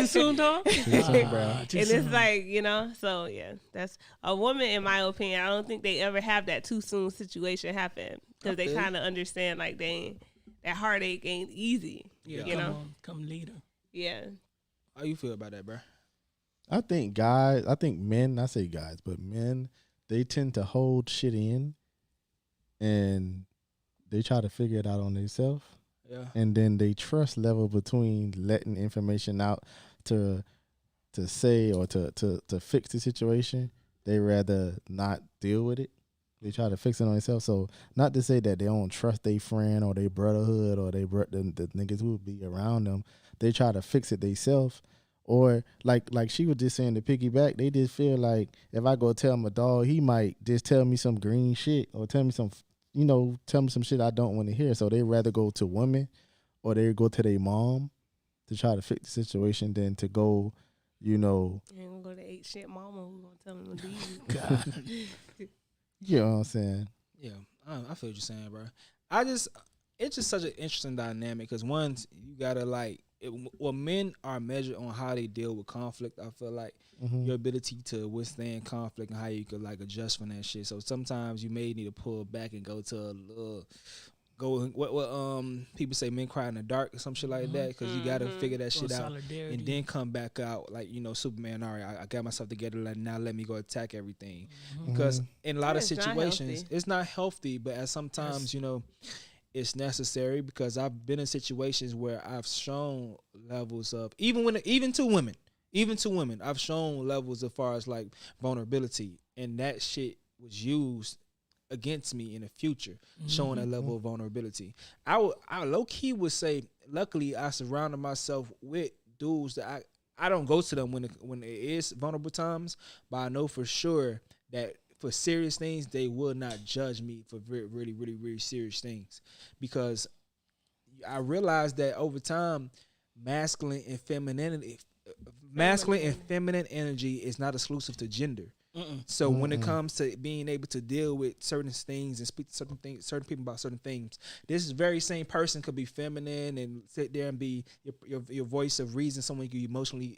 soon, dog? Too soon, bro. And it's like, so yeah, that's a woman, in my opinion. I don't think they ever have that too soon situation happen, because they kind of understand like that heartache ain't easy. Yeah. Come leader. Yeah. How you feel about that, bro? I think men, I say guys, but men, they tend to hold shit in and they try to figure it out on themselves. Yeah. And then they trust level between letting information out to say or to fix the situation. They rather not deal with it. They try to fix it on themselves. So not to say that they don't trust their friend or their brotherhood or the niggas who would be around them. They try to fix it themselves. Or like she was just saying, to piggyback, they just feel like if I go tell my dog, he might just tell me some green shit or tell me some shit I don't want to hear. So they rather go to women or they go to their mom to try to fix the situation than to go, You ain't gonna go to 8 shit mama who gonna tell him to leave. you know what I'm saying? Yeah, I feel what you're saying, bro. It's just such an interesting dynamic because once you gotta men are measured on how they deal with conflict. I feel like your ability to withstand conflict and how you could adjust from that shit. So sometimes you may need to pull back and go to a little. What people say, men cry in the dark or some shit like that, because you gotta figure that shit out and then come back out like Superman. All right, I got myself together. Now let me go attack everything, because in a lot of situations it's not healthy. But at sometimes it's necessary, because I've been in situations where I've shown levels of even to women, I've shown levels as far as like vulnerability, and that shit was used against me in the future, showing that level of vulnerability. I low key would say, luckily I surrounded myself with dudes that I don't go to them when it is vulnerable times, but I know for sure that for serious things they will not judge me for really, really, really, really serious things, because I realized that over time, masculine and feminine energy is not exclusive to gender. So when it comes to being able to deal with certain things and speak to certain people about certain things, this very same person could be feminine and sit there and be your voice of reason, someone you emotionally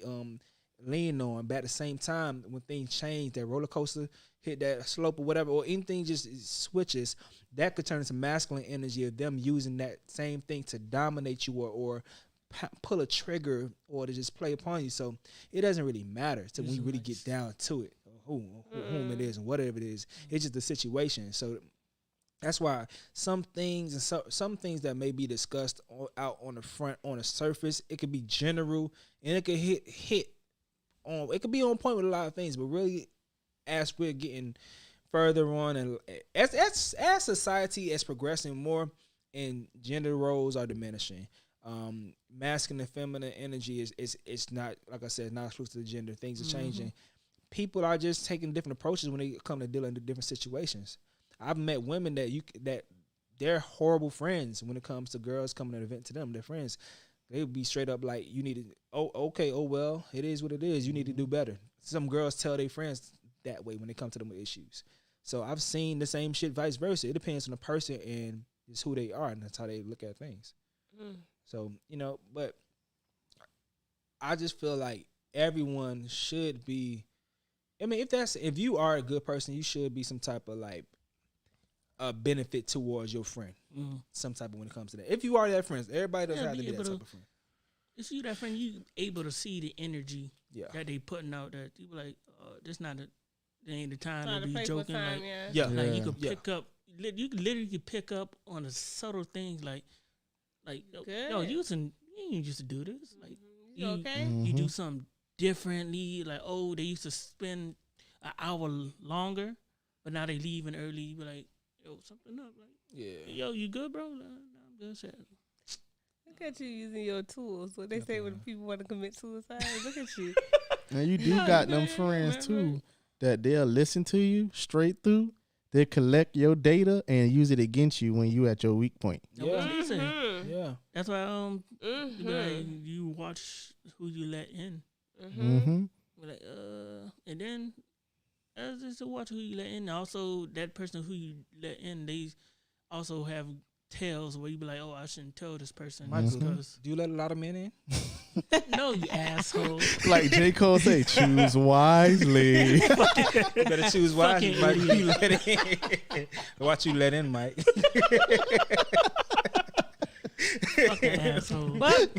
lean on. But at the same time, when things change, that roller coaster hit that slope or whatever, or anything just switches, that could turn into masculine energy of them using that same thing to dominate you or pull a trigger or to just play upon you. So it doesn't really matter till we really get down to it. Whom it is and whatever it is, it's just the situation. So that's why some things that may be discussed out on the front, on the surface, it could be general and it could hit on. It could be on point with a lot of things, but really, as we're getting further on and as society is progressing more and gender roles are diminishing, masculine and feminine energy is not, like I said, not exclusive to gender. Things are changing. People are just taking different approaches when they come to dealing with different situations. I've met women that they're horrible friends when it comes to girls coming to an event to them. They're friends. They would be straight up like, you need to, well, it is what it is. You need to do better. Some girls tell their friends that way when they come to them with issues. So I've seen the same shit vice versa. It depends on the person and just who they are, and that's how they look at things. So, but I just feel like everyone should be. I mean, if you are a good person, you should be some type of like a benefit towards your friend. Some type of when it comes to that. If you are that friend, everybody doesn't have to be that type of friend. If you that friend, you able to see the energy Yeah. that they putting out. That you be like, this not a, there ain't the time Not to a be playful joking. time, Like, Yeah. like you Yeah. could pick up. You could literally pick up on the subtle things like yo, Good. you ain't used to do this. Like You okay? you do something differently. Like, oh, they used to spend an hour longer, but now they leaving early. You be like, yo, something up. Like, Yeah. yo, you good, bro? Nah, I'm good. Shit. Look at you using your tools. What they say when people want to commit suicide. Look at you. And you do got them friends too that they'll listen to you straight through. They collect your data and use it against you when you at your weak point. Yeah. Mhm. Yeah. That's why you be like, Mhm. you watch who you let in. Mm-hmm. Be like, and then just to watch who you let in. Also, that person who you let in, they also have tales where you be like, oh, I shouldn't tell this person because Do you let a lot of men in? no, you asshole. Like J. Cole say, choose wisely. You better choose wisely, Mike. Fucking You let in. Watch you let in, Mike. Fucking asshole. But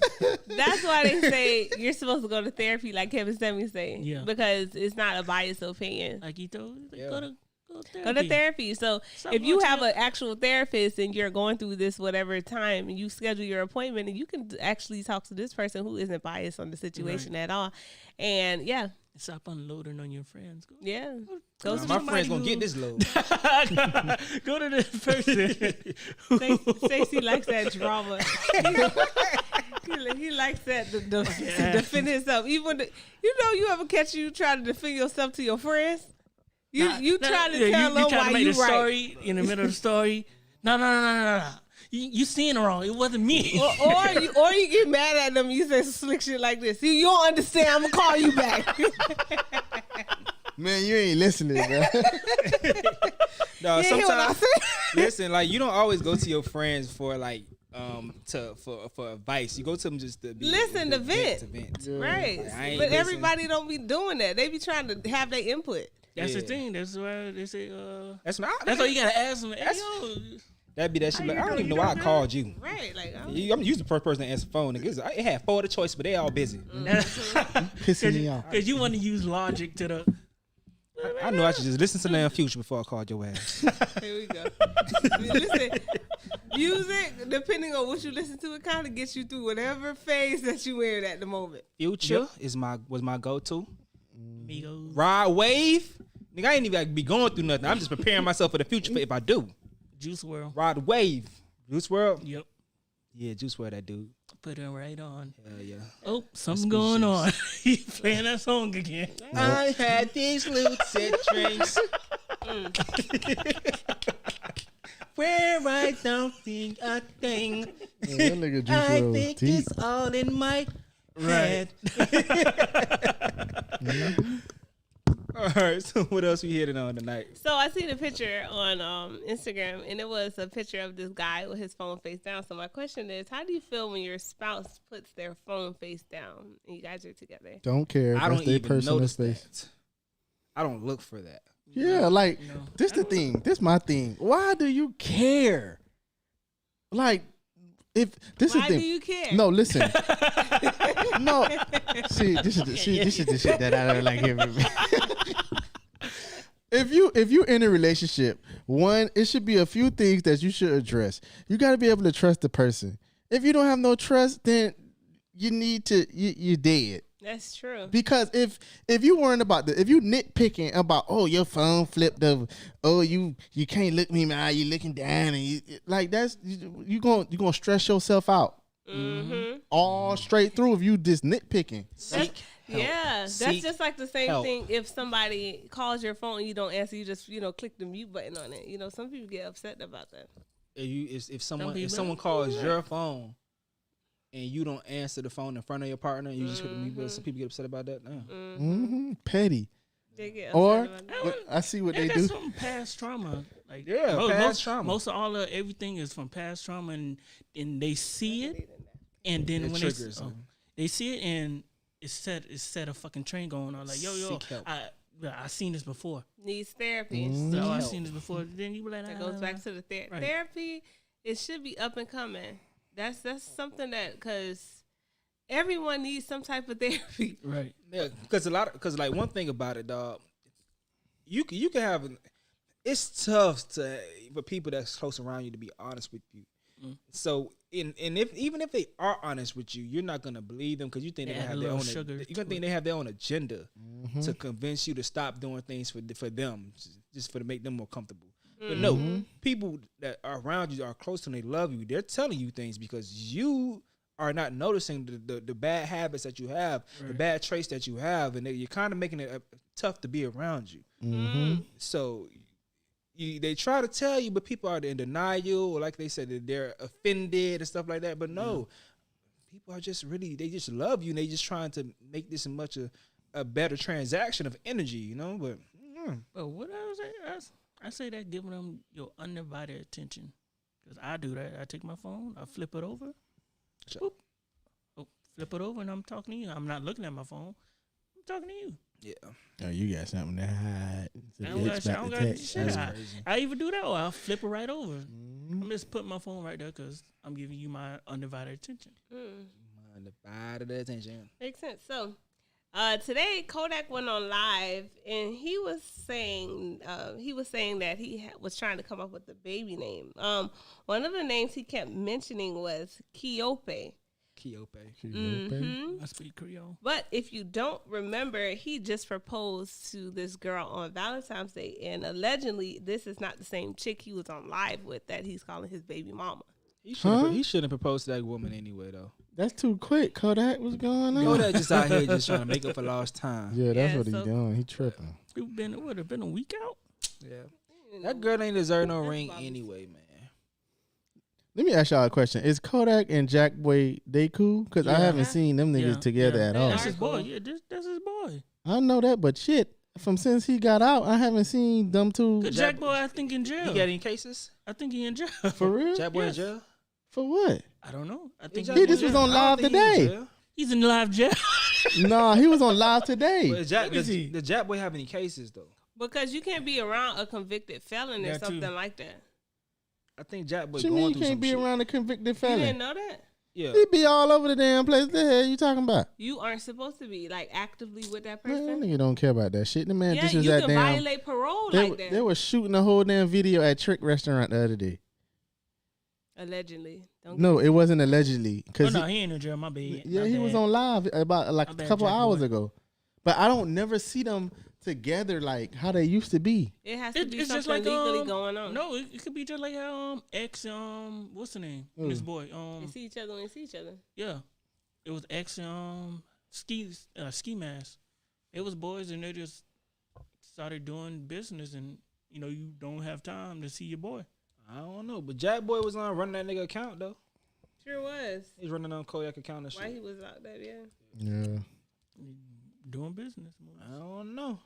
that's why they say you're supposed to go to therapy, like Kevin Stemmy say. Yeah. Because it's not a biased opinion. Like he told, like, Yeah. go to Go to therapy. So Stop if you watching have it. an actual therapist and you're going through this whatever time and you schedule your appointment and you can actually talk to this person who isn't biased on the situation at all. And yeah. Stop unloading on your friends. Go, Yeah. go Go to My somebody friend's gonna who- get this load. Go to the person. Stacey likes that drama. He likes that to defend himself. Even when you ever catch you trying to defend yourself to your friends. You trying to tell them why you the right. story in the middle of the story. No. You seeing it wrong. It wasn't me. or you get mad at them and you say some slick shit like this. You don't understand. I'm gonna call you back. Man, you ain't listening, man. No, You hear what I sometimes said? listen, like you don't always go to your friends for like for advice. You go to them just to be Listen, to vent. To vent. Right. Like, I ain't But listen. everybody don't be doing that. They be trying to have their input. That's the Yeah. thing. That's why they say. That's what That's why you gotta ask them. Hey, That's- yo, that'd be that shit. How Like, you I don't doing? even know You why I doing called you. Right. Like, I'm using the first person to answer the phone. Nigga. It had 4 other choices, but they all busy. Pissing me off. because you want to use logic to the. I know I should just listen to damn Future before I called your ass. here we go. Listen, music, depending on what you listen to, it kind of gets you through whatever phase that you in at the moment. Future was my go-to. Migos. Rod Wave. Nigga, I ain't even be going through nothing. I'm just preparing myself for the future for if I do. Juice WRLD. Rod Wave. Juice WRLD. Yep. Yeah, Juice WRLD, that dude. Put it right on. Hell yeah. Oh, something good going shit. on. He's playing that song again. I had these loots and drinks. Where I don't think a thing. Man, that nigga Juice I WRLD was think deep. it's all in my head. All right, so what else we hitting on tonight? So I seen a picture on Instagram, and it was a picture of this guy with his phone face down. So my question is, how do you feel when your spouse puts their phone face down and you guys are together? Don't care. I That's don't their even personal notice space. that. I don't look for that. Yeah, like No. this the thing. This my thing. Why do you care? Like, if this Why is the do thing. you care? No, listen. No. See, this is the shit that I don't like hearing. If you in a relationship, one, it should be a few things that you should address. You got to be able to trust the person. If you don't have no trust, then you need to you're dead. That's true. Because if you worrying about if you nitpicking about, oh, your phone flipped over, oh, you can't look me man, you looking down, and you like that's you gonna stress yourself out all straight through if you just nitpicking. Seek help. Yeah, that's Seek just like the same help. thing. If somebody calls your phone and you don't answer, you just click the mute button on it. Some people get upset about that. If someone people- calls your phone and you don't answer the phone in front of your partner, you just hit the mute button. Some people get upset about that. No. Petty. They get Or upset about that. I see what Yeah, they that's do. from past trauma. Like Yeah, past trauma. Most of all of everything is from past trauma, and they see it, and then It when triggers them. they see it, and it's set a fucking train going on. Like yo, Seek help. I seen this before. Needs therapy. Mm-hmm. So I help. seen this before. Then you be like, That goes back to the Right. therapy. It should be up and coming. That's something that because everyone needs some type of therapy. right. Yeah, because like one thing about it, dog, you can have. It's tough for people that's close around you to be honest with you. So, even if they are honest with you, you're not gonna believe them because you think They they add have a their little own. sugar You're gonna to think they have their own agenda Mm-hmm. to convince you to stop doing things for them, just to make them more comfortable. But no, people that are around you are close to them, they love you. They're telling you things because you are not noticing the bad habits that you have, the bad traits that you have, and you're kind of making it tough to be around you. Mm-hmm. So they try to tell you, but people are in denial, or like they said, that they're offended and stuff like that. But no, people are just they just love you, and they just trying to make this much a better transaction of energy, you know. But But what I say that giving them your undivided attention. Because I do that. I take my phone, I flip it over. Sure. Boop. Oh, flip it over, and I'm talking to you. I'm not looking at my phone. I'm talking to you. yeah, Oh, you got something to hide. I don't got shit. I don't got shit. That's I, crazy. I even do that, or I'll flip it right over. Mm-hmm. I'm just putting my phone right there because I'm giving you my undivided attention. Undivided attention. Makes sense. So, today Kodak went on live and he was saying that he was trying to come up with a baby name. One of the names he kept mentioning was Kiope. Kiope. I speak Creole. But if you don't remember, he just proposed to this girl on Valentine's Day, and allegedly, this is not the same chick he was on live with that he's calling his baby mama. He shouldn't propose to that woman anyway, though. That's too quick, Kodak. What's going on? Kodak just out here just trying to make up for lost time. Yeah, that's Yeah, what so- he's doing. He tripping. It been a week out. Yeah, that girl ain't deserve no That's ring Bobby's- anyway, man. Let me ask y'all a question. Is Kodak and Jack Boy, they cool? Because I Yeah. haven't seen them niggas Yeah, together yeah. at all. That's Are his boy. cool. Yeah, that's his boy. I know that, but shit, from since he got out, I haven't seen them two. Good Jack Boy, I think in jail. He got any cases? I think he in jail. For real? Jack Boy in Yes. jail? For what? I don't know. I think Jack He in just was jail? on I don't live think he in today. jail. he's in live jail. Nah, he was on live today. But Jack, me see. the Jack Boy have any cases though? Because you can't be around a convicted felon or That too. something like that. I think Jack Boy What you going mean you through can't some be shit. around a convicted You felon? didn't know that? Yeah, He be all over the damn place. The hell you talking about? You aren't supposed to be like actively with that Man, that person. nigga don't care about that shit. The man, Yeah, this you was that can damn. violate parole They, like that. they were shooting the whole damn video at Trick Restaurant the other day. Allegedly. Don't No, it wasn't allegedly. Oh Cause no, he ain't in jail. My bad. yeah, My he was bad. on live about like My a bad, couple Jack hours Boy. ago. But I don't never see them together like how they used to be. It has to It- be it's something just like legally going on. No, it could be just like how ex what's the name? Miss Boy You see each other when you see each other. yeah, it was ex ski mask. It was boys and they just started doing business and you don't have time to see your boy. I don't know, but Jack Boy was on running that nigga account though. Sure was. He's running on Kodak account and shit. Why he was out there, yeah. Yeah. Doing business. I don't know.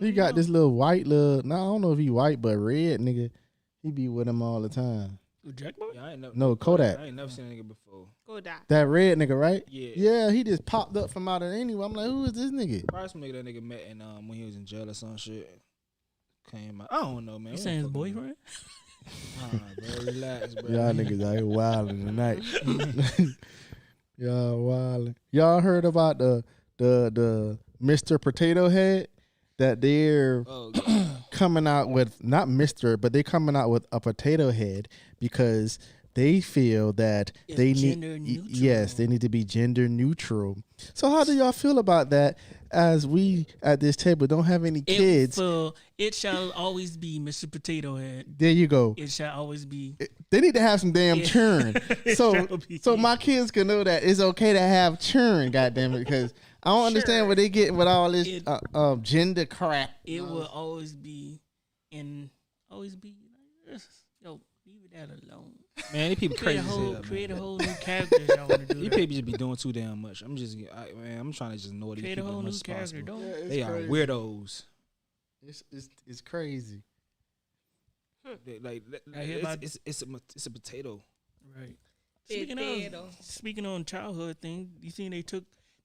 He got this little white little. No, I don't know if he white, but red nigga. He be with him all the time. Jack Boy? Yeah, I ain't never. No, Kodak. I ain't never seen a nigga before. Go die. That red nigga, right? Yeah. Yeah, he just popped up from out of anywhere. I'm like, who is this nigga? Probably some nigga that nigga met in when he was in jail or some shit. Came out. I don't know, man. You We saying his don't fucking know. boyfriend? Bro, relax, bro. Y'all niggas out here wilding tonight. Y'all wilding. Y'all heard about the Mr. Potato Head that they're Oh, coming out with, not Mr., but they coming out with a potato head because they feel that It's they gender need neutral. yes, they need to be gender neutral. So how do y'all feel about that as we at this table don't have any kids? It shall always be Mr. Potato Head. There you go. It shall always be. They need to have some damn Yeah. churn. shall So be. so my kids can know that it's okay to have churn, goddamn it, because I don't understand what they getting with all this It- gender crap. It will always be always be like this. Yo, leave that alone. man, these people crazy. Create a Man. whole new character. Y'all want to do These that. people just be doing too damn much. I'm trying to just know these Create a people whole as new much as character. possible. Don't. They are weirdos. It's crazy. Like I hear about- it's a potato. Right. Speaking on childhood thing, you seen they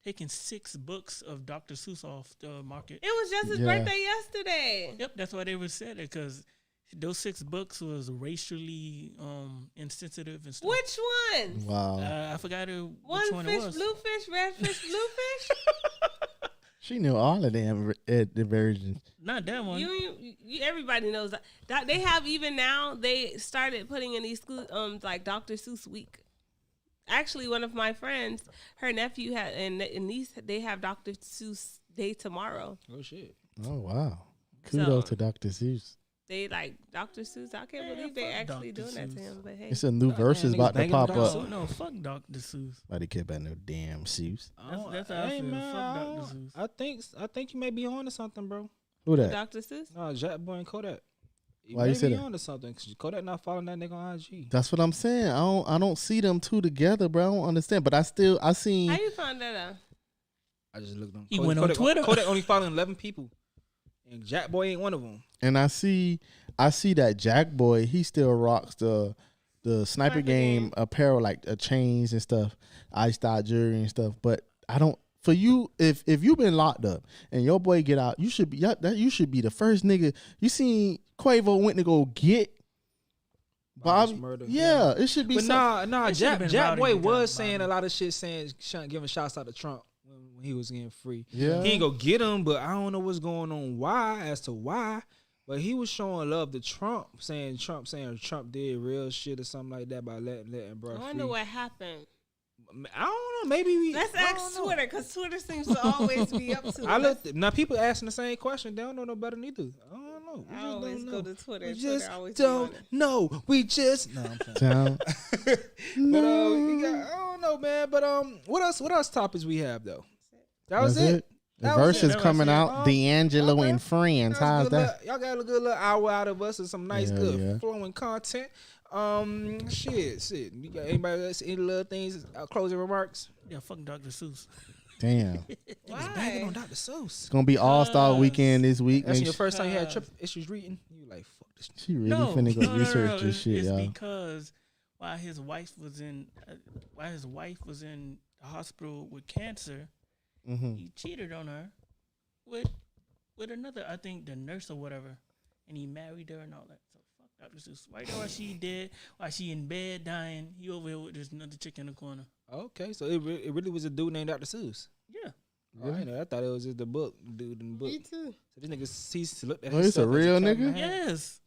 taking 6 books of Dr. Seuss off the market. It was just his birthday yesterday. Yep, that's why they were said it, because those 6 books was racially insensitive and stuff. Which one? Wow. I forgot which One one fish, it was. blue fish, red fish, blue fish. She knew all of them the versions. Not that one. You everybody knows that they have, even now they started putting in these school like Dr. Seuss week. Actually, one of my friends, her nephew had and niece, they have Dr. Seuss Day tomorrow. Oh shit. Oh wow. Kudos to Dr. Seuss. They like Dr. Seuss. I can't believe they actually Dr. doing that to Seuss. him. But hey, It's a new verses niggas about to banging pop them up. down. No, fuck Dr. Seuss. Nobody care about no damn Seuss. That's how I feel. Fuck Dr. Seuss. I think you may be on to something, bro. Who that? Dr. Seuss. No, Jack Boy and Kodak. Why you say be that? on to something? 'Cause Kodak not following that nigga on IG. That's what I'm saying. I don't see them two together, bro. I don't understand. But I seen. How you find that out? I just looked on. He went on Twitter. Kodak only following 11 people, and Jack Boy ain't one of them. And I see that Jack Boy, he still rocks the Sniper Game apparel, like chains and stuff, iced out jewelry and stuff. But I don't. For you, if you've been locked up and your boy get out, you should be the first nigga. You seen Quavo went to go get Bobby. Murder. Yeah, it should be. But nah. It should've been Jack Rowdy Boy who was got saying Bobby. a lot of shit, giving shots out to Trump when he was getting free. Yeah. He ain't go get him, but I don't know what's going on. As to why. But he was showing love to Trump, saying Trump did real shit or something like that by letting bro I free. wonder what happened. I don't know. Maybe Let's I ask don't know. Twitter, because Twitter seems to always be up to I it. looked now. People asking the same question. They don't know no better neither. I don't know. We I just always don't go know. to Twitter. We Twitter just always be on don't it. know. We just no. I'm playing. Town. But I don't know, man. But what else topics we have though? That was it. The That was verse it. is That was coming it. out. D'Angelo Okay. and Friends. How's that? Y'all got a good little hour out of us and some nice, Yeah, good yeah. flowing content. Shit. You got anybody else any little things? Closing remarks? Yeah, fuck Dr. Seuss. Damn. Niggas banging on Why? Dr. Seuss. It's gonna be All Star Weekend this week. That's Make your sure- first time you had trip issues reading. You like fuck this. She really finna go research this shit, It's y'all. because while his wife was in the hospital with cancer, Mm-hmm. he cheated on her with another, I think the nurse or whatever, and he married her and all that. So fuck Dr. Seuss. Right now, while she dead, while she in bed dying, he over here with this another chick in the corner. Okay, so it really was a dude named Dr. Seuss. Yeah. Really? I thought it was just the book, dude in the book. Me too. So this nigga ceased to look at Oh, it's a himself as real cat in the nigga? hat. Yes.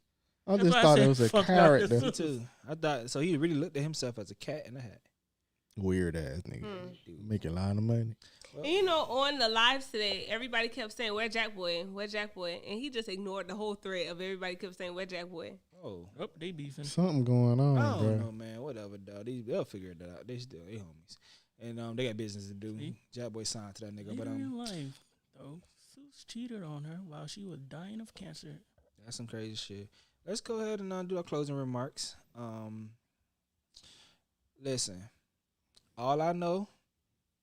I That's just why I thought it said was a fuck Dr. character. Me too. I thought so. He really looked at himself as a cat in a hat. Weird ass nigga. Hmm. Making a lot of money. And you know, on the lives today, everybody kept saying, "Where Jack Boy? Where Jack Boy?" And he just ignored the whole thread of everybody kept saying, "Where Jack Boy?" Oh, Oh, they beefing. Something going on, I don't bro. know, man. Whatever, dog. They'll figure it out. They homies, and they got business to do. See? Jack Boy signed to that nigga, In but real life, though, Seuss cheated on her while she was dying of cancer. that's some crazy shit. Let's go ahead and do our closing remarks. Listen, all I know,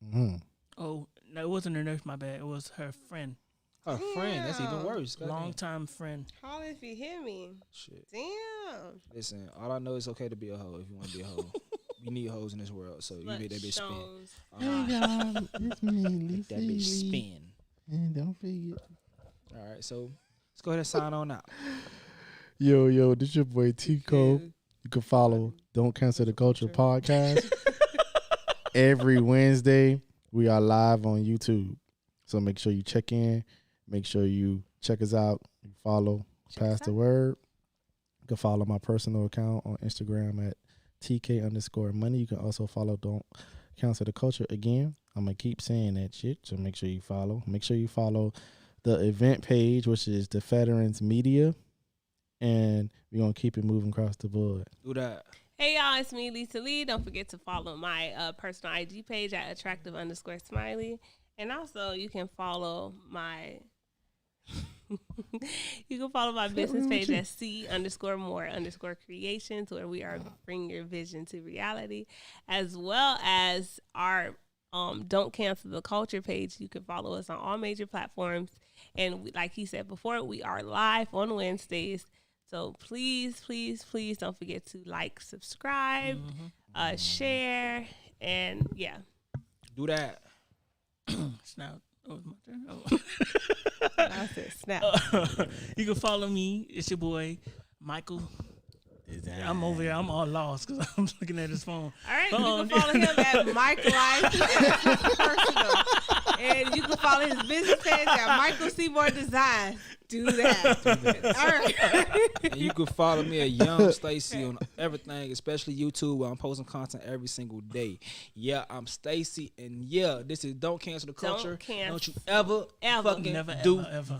Mm-hmm. Oh, no, it wasn't her nurse, my bad. It was her friend. her friend. That's even Damn. worse. Goddamn. Long-time friend. Holler if you hear me. Shit. Damn. Listen, all I know is okay to be a hoe if you want to be a hoe. We need hoes in this world, so you make that bitch spin. Stones. Hey y'all, it's me, Make that bitch Lisa. spin. And don't forget. All right, so let's go ahead and sign on out. Yo, this your boy Tico. You can follow Don't Cancel the Culture podcast. Every Wednesday, we are live on YouTube. So make sure you check in. Make sure you check us out. You follow, pass the word. You can follow my personal account on Instagram at TK_money. You can also follow Don't Cancel the Culture. Again, I'm going to keep saying that shit. So make sure you follow. Make sure you follow the event page, which is the Veterans Media. And we're going to keep it moving across the board. Do that. Hey y'all, it's me, Lisa Lee. Don't forget to follow my personal IG page at attractive_smiley. And also you can follow my business page at C_more_creations, where we are bringing your vision to reality, as well as our Don't Cancel the Culture page. You can follow us on all major platforms. And like he said before, we are live on Wednesdays. So please don't forget to like, subscribe, share, and yeah. Do that. Snap. Oh, it's my turn. Oh. I said snap. You can follow me. It's your boy, Michael. I'm over here. I'm all lost because I'm looking at his phone. All right, you can follow him at Mike Life Personal, and you can follow his business page at Michael Seymour Design. Do that. All right. And you can follow me at Young Stacy on everything, especially YouTube, where I'm posting content every single day. Yeah, I'm Stacy, and yeah, this is Don't Cancel the Culture. Cancel. Don't you ever Ever. fucking Never, do ever, ever. that.